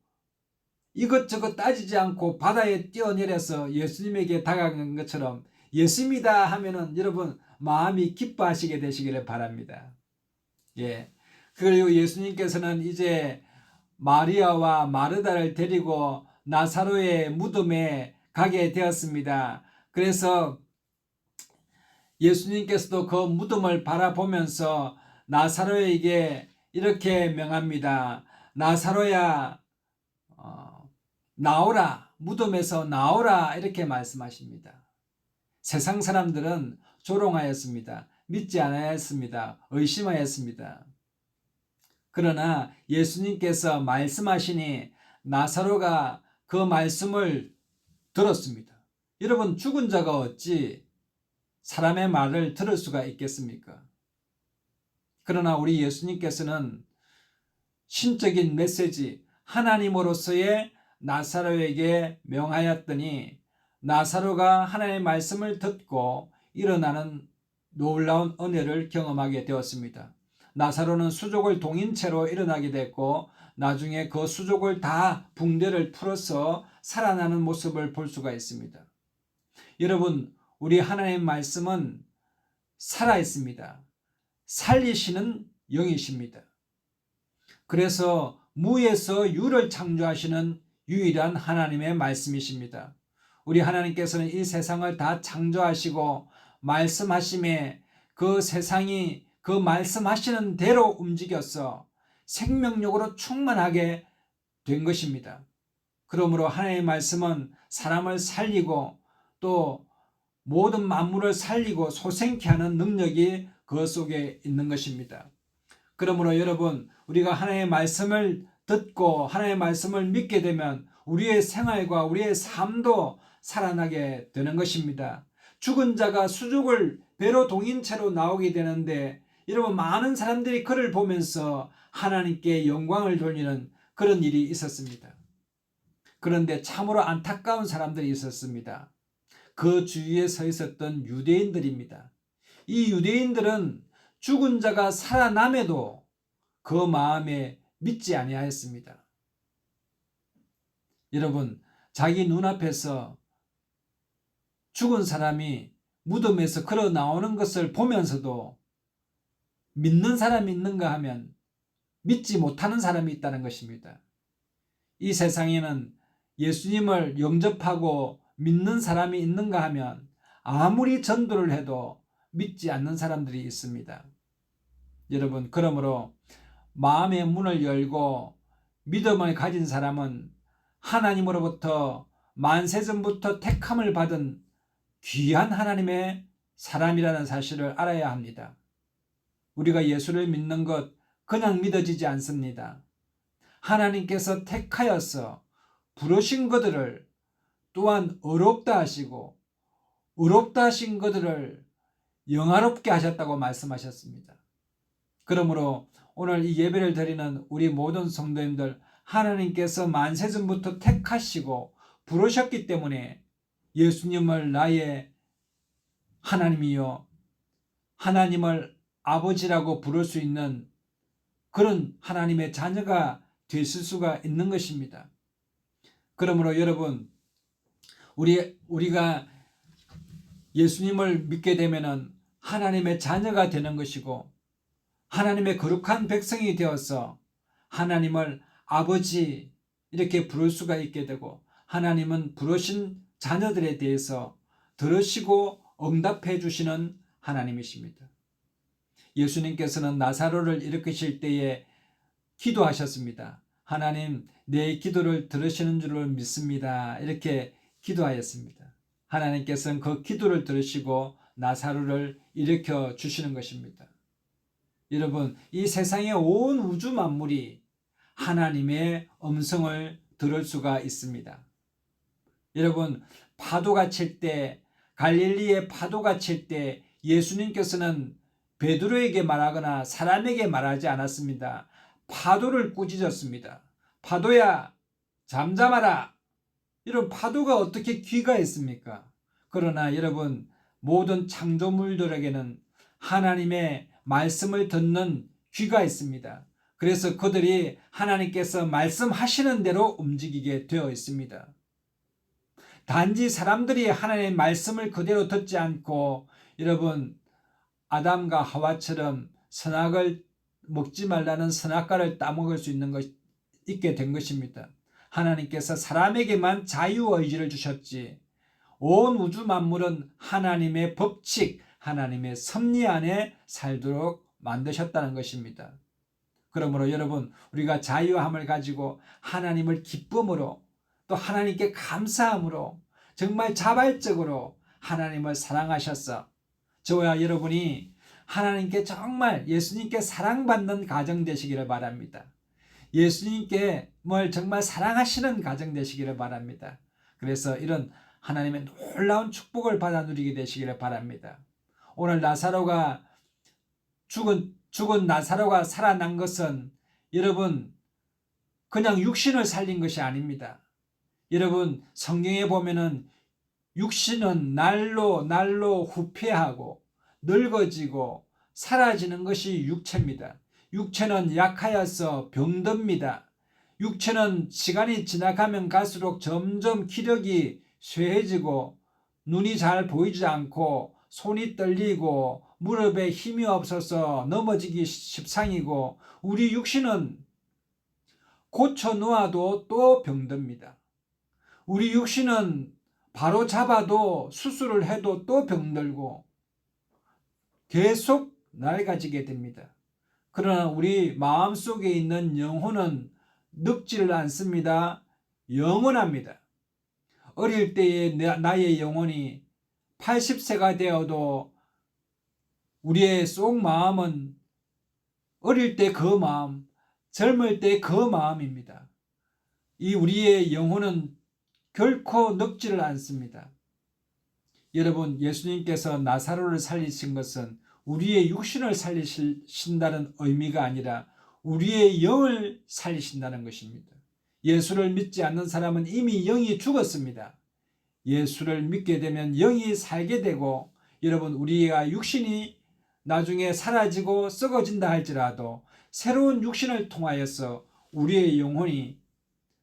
Speaker 1: 이것저것 따지지 않고 바다에 뛰어내려서 예수님에게 다가간 것처럼, 예수님이다 하면은 여러분 마음이 기뻐하시게 되시기를 바랍니다. 그리고 예수님께서는 이제 마리아와 마르다를 데리고 나사로의 무덤에 가게 되었습니다. 그래서 예수님께서도 그 무덤을 바라보면서 나사로에게 이렇게 명합니다. 나사로야, 나오라, 무덤에서 나오라, 이렇게 말씀하십니다. 세상 사람들은 조롱하였습니다. 믿지 않았습니다. 의심하였습니다. 그러나 예수님께서 말씀하시니 나사로가 그 말씀을 들었습니다. 여러분, 죽은 자가 어찌 사람의 말을 들을 수가 있겠습니까? 그러나 우리 예수님께서는 신적인 메시지, 하나님으로서의 나사로에게 명하였더니 나사로가 하나님의 말씀을 듣고 일어나는 놀라운 은혜를 경험하게 되었습니다. 나사로는 수족을 동인 채로 일어나게 됐고, 나중에 그 수족을 다 붕대를 풀어서 살아나는 모습을 볼 수가 있습니다. 여러분, 우리 하나님의 말씀은 살아있습니다. 살리시는 영이십니다. 그래서 무에서 유를 창조하시는 유일한 하나님의 말씀이십니다. 우리 하나님께서는 이 세상을 다 창조하시고 말씀하심에 그 세상이 그 말씀하시는 대로 움직여서 생명력으로 충만하게 된 것입니다. 그러므로 하나님의 말씀은 사람을 살리고 또 모든 만물을 살리고 소생케 하는 능력이 그 속에 있는 것입니다. 그러므로 여러분, 우리가 하나님의 말씀을 듣고 하나님의 말씀을 믿게 되면 우리의 생활과 우리의 삶도 살아나게 되는 것입니다. 죽은 자가 수족을 배로 동인 채로 나오게 되는데, 여러분, 많은 사람들이 그를 보면서 하나님께 영광을 돌리는 그런 일이 있었습니다. 그런데 참으로 안타까운 사람들이 있었습니다. 그 주위에 서 있었던 유대인들입니다. 이 유대인들은 죽은 자가 살아남에도 그 마음에 믿지 아니하였습니다. 여러분, 자기 눈앞에서 죽은 사람이 무덤에서 걸어 나오는 것을 보면서도 믿는 사람이 있는가 하면 믿지 못하는 사람이 있다는 것입니다. 이 세상에는 예수님을 영접하고 믿는 사람이 있는가 하면 아무리 전도를 해도 믿지 않는 사람들이 있습니다. 여러분, 그러므로 마음의 문을 열고 믿음을 가진 사람은 하나님으로부터 만세전부터 택함을 받은 귀한 하나님의 사람이라는 사실을 알아야 합니다. 우리가 예수를 믿는 것 그냥 믿어지지 않습니다. 하나님께서 택하여서 부르신 그들을 또한 어렵다 하시고 의롭다 하신 그들을 영화롭게 하셨다고 말씀하셨습니다. 그러므로 오늘 이 예배를 드리는 우리 모든 성도님들, 하나님께서 만세전부터 택하시고 부르셨기 때문에 예수님을 나의 하나님이요, 하나님을 아버지라고 부를 수 있는 그런 하나님의 자녀가 되실 수가 있는 것입니다. 그러므로 여러분, 우리가 예수님을 믿게 되면은 하나님의 자녀가 되는 것이고, 하나님의 거룩한 백성이 되어서 하나님을 아버지 이렇게 부를 수가 있게 되고, 하나님은 부르신 자녀들에 대해서 들으시고 응답해 주시는 하나님이십니다. 예수님께서는 나사로를 일으키실 때에 기도하셨습니다. 하나님, 내 기도를 들으시는 줄을 믿습니다. 이렇게 기도하였습니다. 하나님께서는 그 기도를 들으시고 나사로를 일으켜 주시는 것입니다. 여러분, 이 세상의 온 우주 만물이 하나님의 음성을 들을 수가 있습니다. 여러분, 파도가 칠 때, 갈릴리의 파도가 칠 때 예수님께서는 베드로에게 말하거나 사람에게 말하지 않았습니다. 파도를 꾸짖었습니다. 파도야, 잠잠하라. 이런 파도가 어떻게 귀가 있습니까? 그러나 여러분, 모든 창조물들에게는 하나님의 말씀을 듣는 귀가 있습니다. 그래서 그들이 하나님께서 말씀하시는 대로 움직이게 되어 있습니다. 단지 사람들이 하나님의 말씀을 그대로 듣지 않고, 여러분, 아담과 하와처럼 선악을 먹지 말라는 선악과를 따먹을 수 있게 된 것입니다. 하나님께서 사람에게만 자유의지를 주셨지, 온 우주 만물은 하나님의 법칙, 하나님의 섭리 안에 살도록 만드셨다는 것입니다. 그러므로 여러분, 우리가 자유함을 가지고 하나님을 기쁨으로, 또 하나님께 감사함으로, 정말 자발적으로 하나님을 사랑하셔서 저와 여러분이 하나님께 정말 예수님께 사랑받는 가정 되시기를 바랍니다. 예수님께 정말 사랑하시는 가정 되시기를 바랍니다. 그래서 이런 하나님의 놀라운 축복을 받아 누리게 되시기를 바랍니다. 오늘 나사로가 죽은 나사로가 살아난 것은 여러분 그냥 육신을 살린 것이 아닙니다. 여러분, 성경에 보면은 육신은 날로 후퇴하고 늙어지고 사라지는 것이 육체입니다. 육체는 약하여서 병듭니다. 육체는 시간이 지나가면 갈수록 점점 기력이 쇠해지고 눈이 잘 보이지 않고 손이 떨리고 무릎에 힘이 없어서 넘어지기 십상이고, 우리 육신은 고쳐 놓아도 또 병듭니다. 우리 육신은 바로 잡아도 수술을 해도 또 병들고 계속 낡아지게 됩니다. 그러나 우리 마음속에 있는 영혼은 늙지를 않습니다. 영원합니다. 어릴 때의 나의 영혼이 80세가 되어도 우리의 속 마음은 어릴 때 그 마음, 젊을 때 그 마음입니다. 이 우리의 영혼은 결코 늙지를 않습니다. 여러분, 예수님께서 나사로를 살리신 것은 우리의 육신을 살리신다는 의미가 아니라 우리의 영을 살리신다는 것입니다. 예수를 믿지 않는 사람은 이미 영이 죽었습니다. 예수를 믿게 되면 영이 살게 되고, 여러분, 우리가 육신이 나중에 사라지고 썩어진다 할지라도 새로운 육신을 통하여서 우리의 영혼이,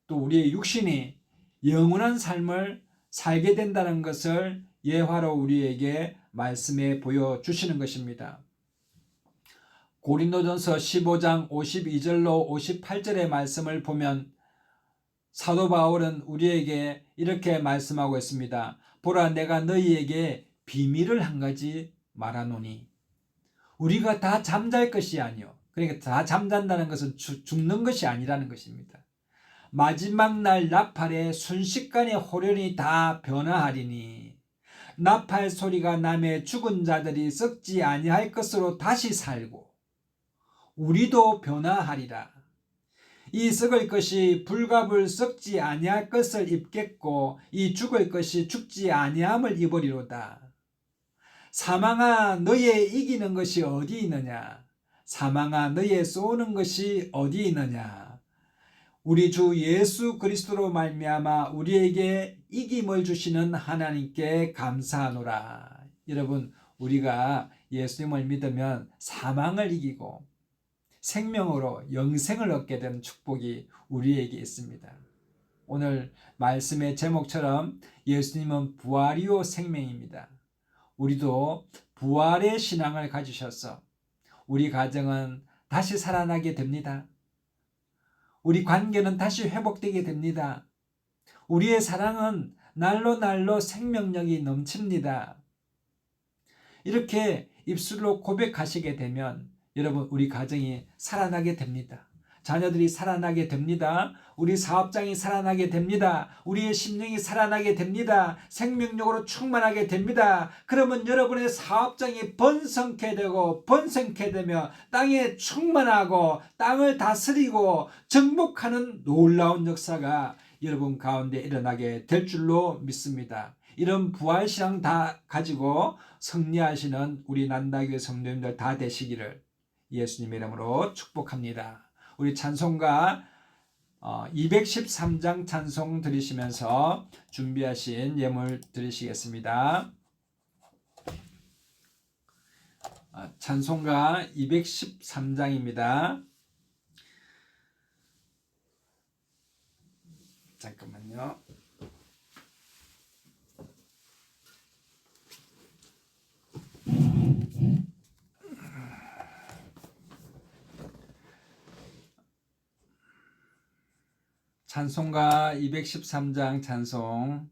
Speaker 1: 또 우리의 육신이 영원한 삶을 살게 된다는 것을 예화로 우리에게 말씀해 보여주시는 것입니다. 고린도전서 15장 52절로 58절의 말씀을 보면 사도 바울은 우리에게 이렇게 말씀하고 있습니다. 보라, 내가 너희에게 비밀을 한 가지 말하노니. 우리가 다 잠잘 것이 아니요. 그러니까 다 잠잔다는 것은 죽는 것이 아니라는 것입니다. 마지막 날 나팔에 순식간에 호련히 다 변화하리니 나팔 소리가 나매 죽은 자들이 썩지 아니할 것으로 다시 살고 우리도 변화하리라. 이 썩을 것이 불갑을 썩지 아니할 것을 입겠고 이 죽을 것이 죽지 아니함을 입으리로다. 사망아, 너의 이기는 것이 어디 있느냐? 사망아, 너의 쏘는 것이 어디 있느냐? 우리 주 예수 그리스도로 말미암아 우리에게 이김을 주시는 하나님께 감사하노라. 여러분, 우리가 예수님을 믿으면 사망을 이기고 생명으로 영생을 얻게 되는 축복이 우리에게 있습니다. 오늘 말씀의 제목처럼 예수님은 부활이요 생명입니다. 우리도 부활의 신앙을 가지셔서 우리 가정은 다시 살아나게 됩니다. 우리 관계는 다시 회복되게 됩니다. 우리의 사랑은 날로 날로 생명력이 넘칩니다. 이렇게 입술로 고백하시게 되면 여러분, 우리 가정이 살아나게 됩니다. 자녀들이 살아나게 됩니다. 우리 사업장이 살아나게 됩니다. 우리의 심령이 살아나게 됩니다. 생명력으로 충만하게 됩니다. 그러면 여러분의 사업장이 번성케 되고 번성케 되며 땅에 충만하고 땅을 다스리고 정복하는 놀라운 역사가 여러분 가운데 일어나게 될 줄로 믿습니다. 이런 부활신앙 다 가지고 승리하시는 우리 난다교회 성도님들 다 되시기를 예수님의 이름으로 축복합니다. 우리 찬송가 213장 찬송 드리시면서 준비하신 예물 드리시겠습니다. 찬송가 213장입니다. 잠깐만요. 찬송가 213장 찬송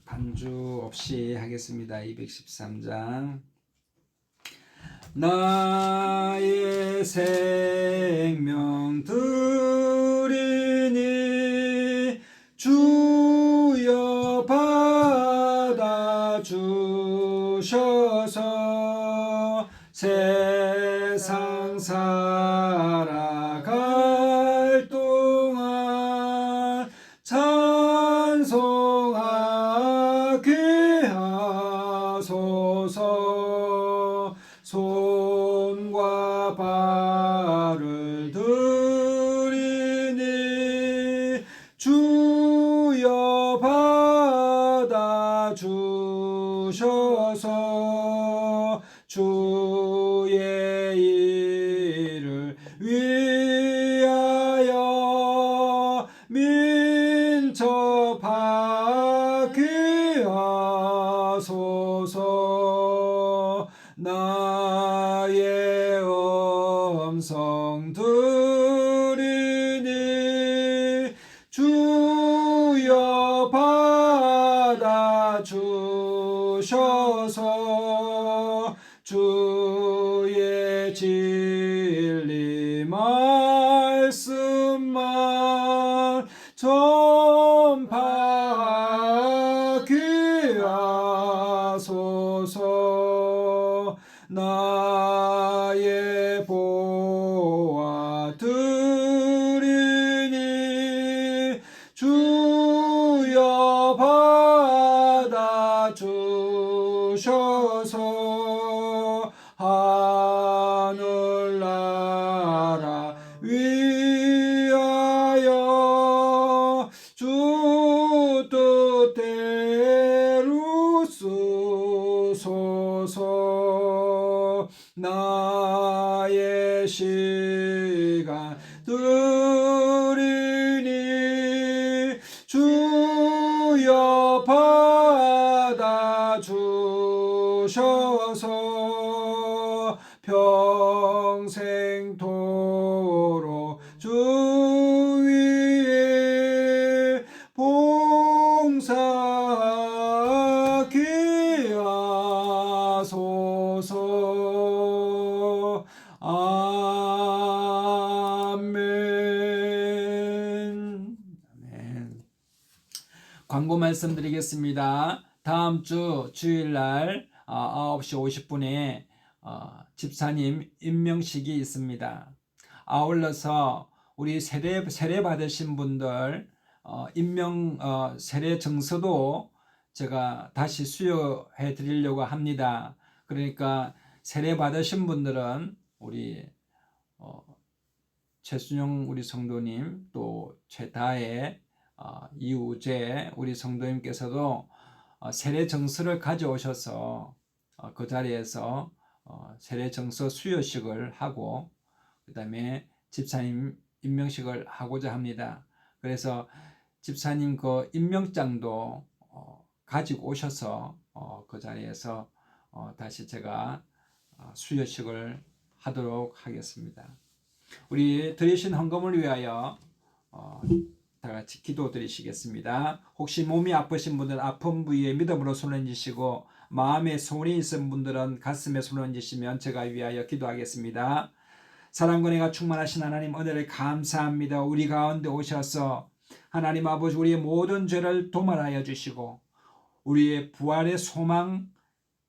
Speaker 1: 반주 없이 하겠습니다. 213장 나의 생명 드리니 주여 받아 주셔서 세상 살아갈 동안 찬송하게 하소서. 손과 발을 드리니 주여 받아 주셔서 주의 일을 위하여 민첩하게 하소서. 나의 음성 들으니 주여 받아 주셔서 주의 진리 말씀만 전 나라 위하여 주 뜻대로 쓰소서. 나의 시간 드리니 주여 받아주셔서 평생토록 주 위에 봉사하게 하소서. 아멘. 아멘. 광고 말씀드리겠습니다. 다음 주 주일날 9시 50분에 집사님 임명식이 있습니다. 아울러서 우리 세례 받으신 분들 세례 증서도 제가 다시 수여해 드리려고 합니다. 그러니까 세례 받으신 분들은 우리 최순영 우리 성도님, 또 최다혜 이우재 우리 성도님께서도 세례 증서를 가져오셔서 그 자리에서 세례 증서 수여식을 하고 그 다음에 집사님 임명식을 하고자 합니다. 그래서 집사님 그 임명장도 가지고 오셔서 그 자리에서 다시 제가 수여식을 하도록 하겠습니다. 우리 드리신 헌금을 위하여 다 같이 기도 드리시겠습니다. 혹시 몸이 아프신 분들은 아픈 부위에 믿음으로 손을 얹으시고 마음에 소원이 있은 분들은 가슴에 손을 얹으시면 제가 위하여 기도하겠습니다. 사랑과 은혜가 충만하신 하나님, 은혜를 감사합니다. 우리 가운데 오셔서 하나님 아버지 우리의 모든 죄를 도말하여 주시고 우리의 부활의 소망,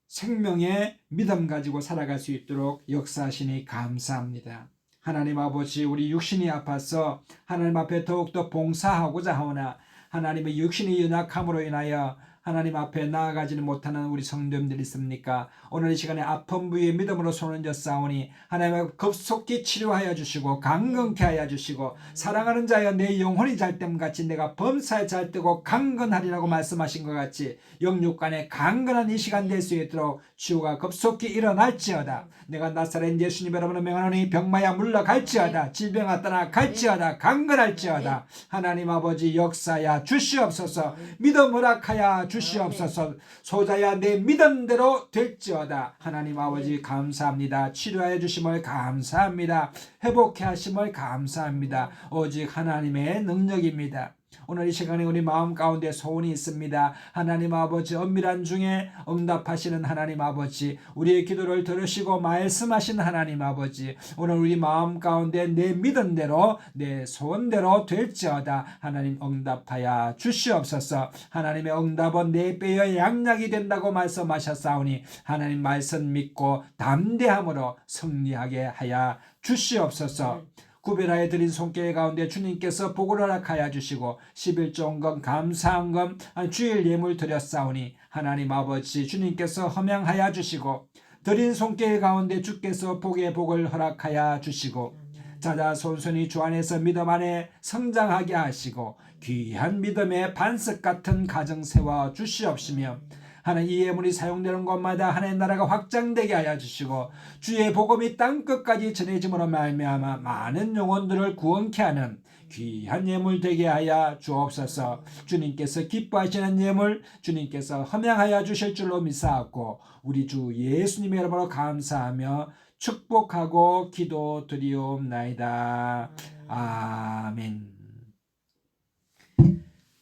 Speaker 1: 생명의 믿음 가지고 살아갈 수 있도록 역사하시니 감사합니다. 하나님 아버지, 우리 육신이 아파서 하나님 앞에 더욱더 봉사하고자 하오나 하나님의 육신이 연약함으로 인하여 하나님 앞에 나아가지는 못하는 우리 성도님들이 있습니까? 오늘 이 시간에 아픈 부위에 믿음으로 손을 얹어 싸우니 하나님의 급속히 치료하여 주시고 강건케 하여 주시고 사랑하는 자여 내 영혼이 잘됨같이 내가 범사에 잘되고 강건하리라고 말씀하신 것 같이 영육간에 강건한 이 시간 될 수 있도록 치유가 급속히 일어날지어다. 내가 나사렛 예수님 여러분을 명하노니 병마야 물러갈지어다. 질병아 떠나갈지어다. 강건할지어다. 하나님 아버지 역사야 주시옵소서. 믿음 허락하여 주시옵소서. 소자야 내 믿음대로 될지어다. 하나님 아버지 감사합니다. 치료하여 주심을 감사합니다. 회복해 하심을 감사합니다. 오직 하나님의 능력입니다. 오늘 이 시간에 우리 마음 가운데 소원이 있습니다. 하나님 아버지 은밀한 중에 응답하시는 하나님 아버지, 우리의 기도를 들으시고 말씀하신 하나님 아버지, 오늘 우리 마음 가운데 내 믿음대로 내 소원대로 될지어다. 하나님 응답하여 주시옵소서. 하나님의 응답은 내 뼈의 양약이 된다고 말씀하셨사오니 하나님 말씀 믿고 담대함으로 승리하게 하여 주시옵소서. 구별하여 드린 손길 가운데 주님께서 복을 허락하여 주시고 11조헌금 감사헌금 주일 예물 드렸사오니 하나님 아버지 주님께서 허명하여 주시고 드린 손길 가운데 주께서 복의 복을 허락하여 주시고 자자손손이 주 안에서 믿음 안에 성장하게 하시고 귀한 믿음의 반석 같은 가정 세워 주시옵시며 하나님 이 예물이 사용되는 곳마다 하나님 나라가 확장되게 하여 주시고 주의 복음이 땅끝까지 전해짐으로 말미암아 많은 영혼들을 구원케 하는 귀한 예물 되게 하여 주옵소서. 주님께서 기뻐하시는 예물 주님께서 허명하여 주실 줄로 믿사옵고 우리 주 예수님의 이름으로 감사하며 축복하고 기도드리옵나이다. 아멘.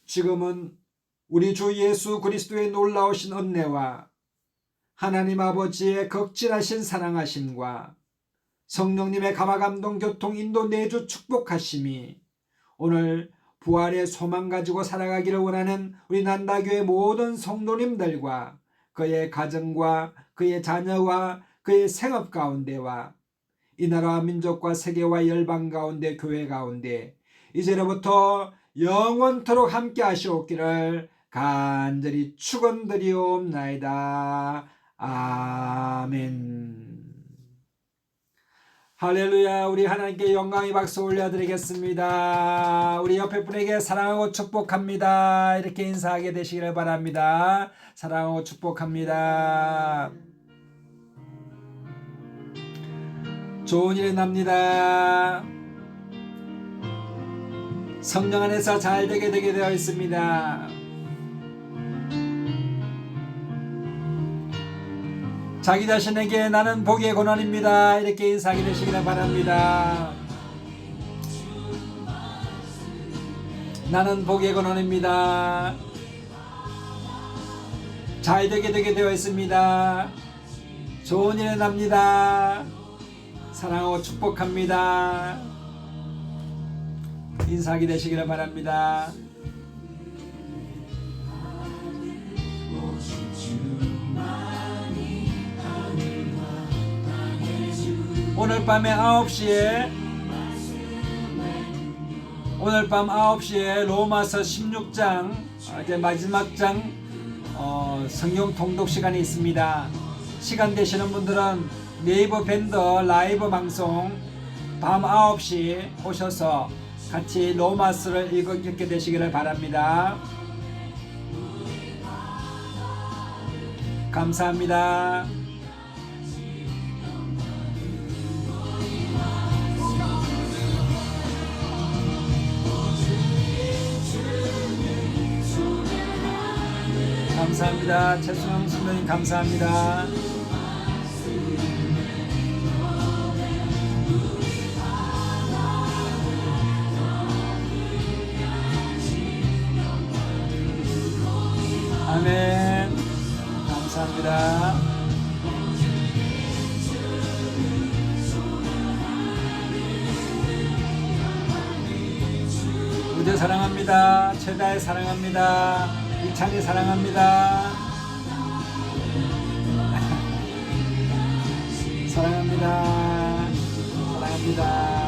Speaker 1: 지금은 우리 주 예수 그리스도의 놀라우신 은혜와 하나님 아버지의 극진하신 사랑하심과 성령님의 감화감동 교통 인도 내주 축복하심이 오늘 부활의 소망 가지고 살아가기를 원하는 우리 난다교회 모든 성도님들과 그의 가정과 그의 자녀와 그의 생업 가운데와 이 나라와 민족과 세계와 열방 가운데 교회 가운데 이제로부터 영원토록 함께 하시옵기를 간절히 축원드리옵나이다. 아멘. 할렐루야. 우리 하나님께 영광의 박수 올려드리겠습니다. 우리 옆에 분에게 사랑하고 축복합니다. 이렇게 인사하게 되시기를 바랍니다. 사랑하고 축복합니다. 좋은 일이 납니다. 성령 안에서 잘 되게 되어 있습니다. 자기 자신에게 나는 복의 권원입니다. 이렇게 인사하게 되시기를 바랍니다. 나는 복의 권원입니다. 잘 되게 되어 있습니다. 좋은 일이 납니다. 사랑하고 축복합니다. 인사하게 되시기를 바랍니다. 오늘 밤 9시에 로마서 16장 이제 마지막 장 성경 통독 시간이 있습니다. 시간 되시는 분들은 네이버 밴더 라이브 방송 밤 9시 오셔서 같이 로마서를 읽게 되시기를 바랍니다. 감사합니다. 감사합니다. 최순영 선생님 감사합니다. 아멘. 감사합니다. 우재 사랑합니다. 최다혜 사랑합니다. 이찬이 사랑합니다. 사랑합니다. 사랑합니다.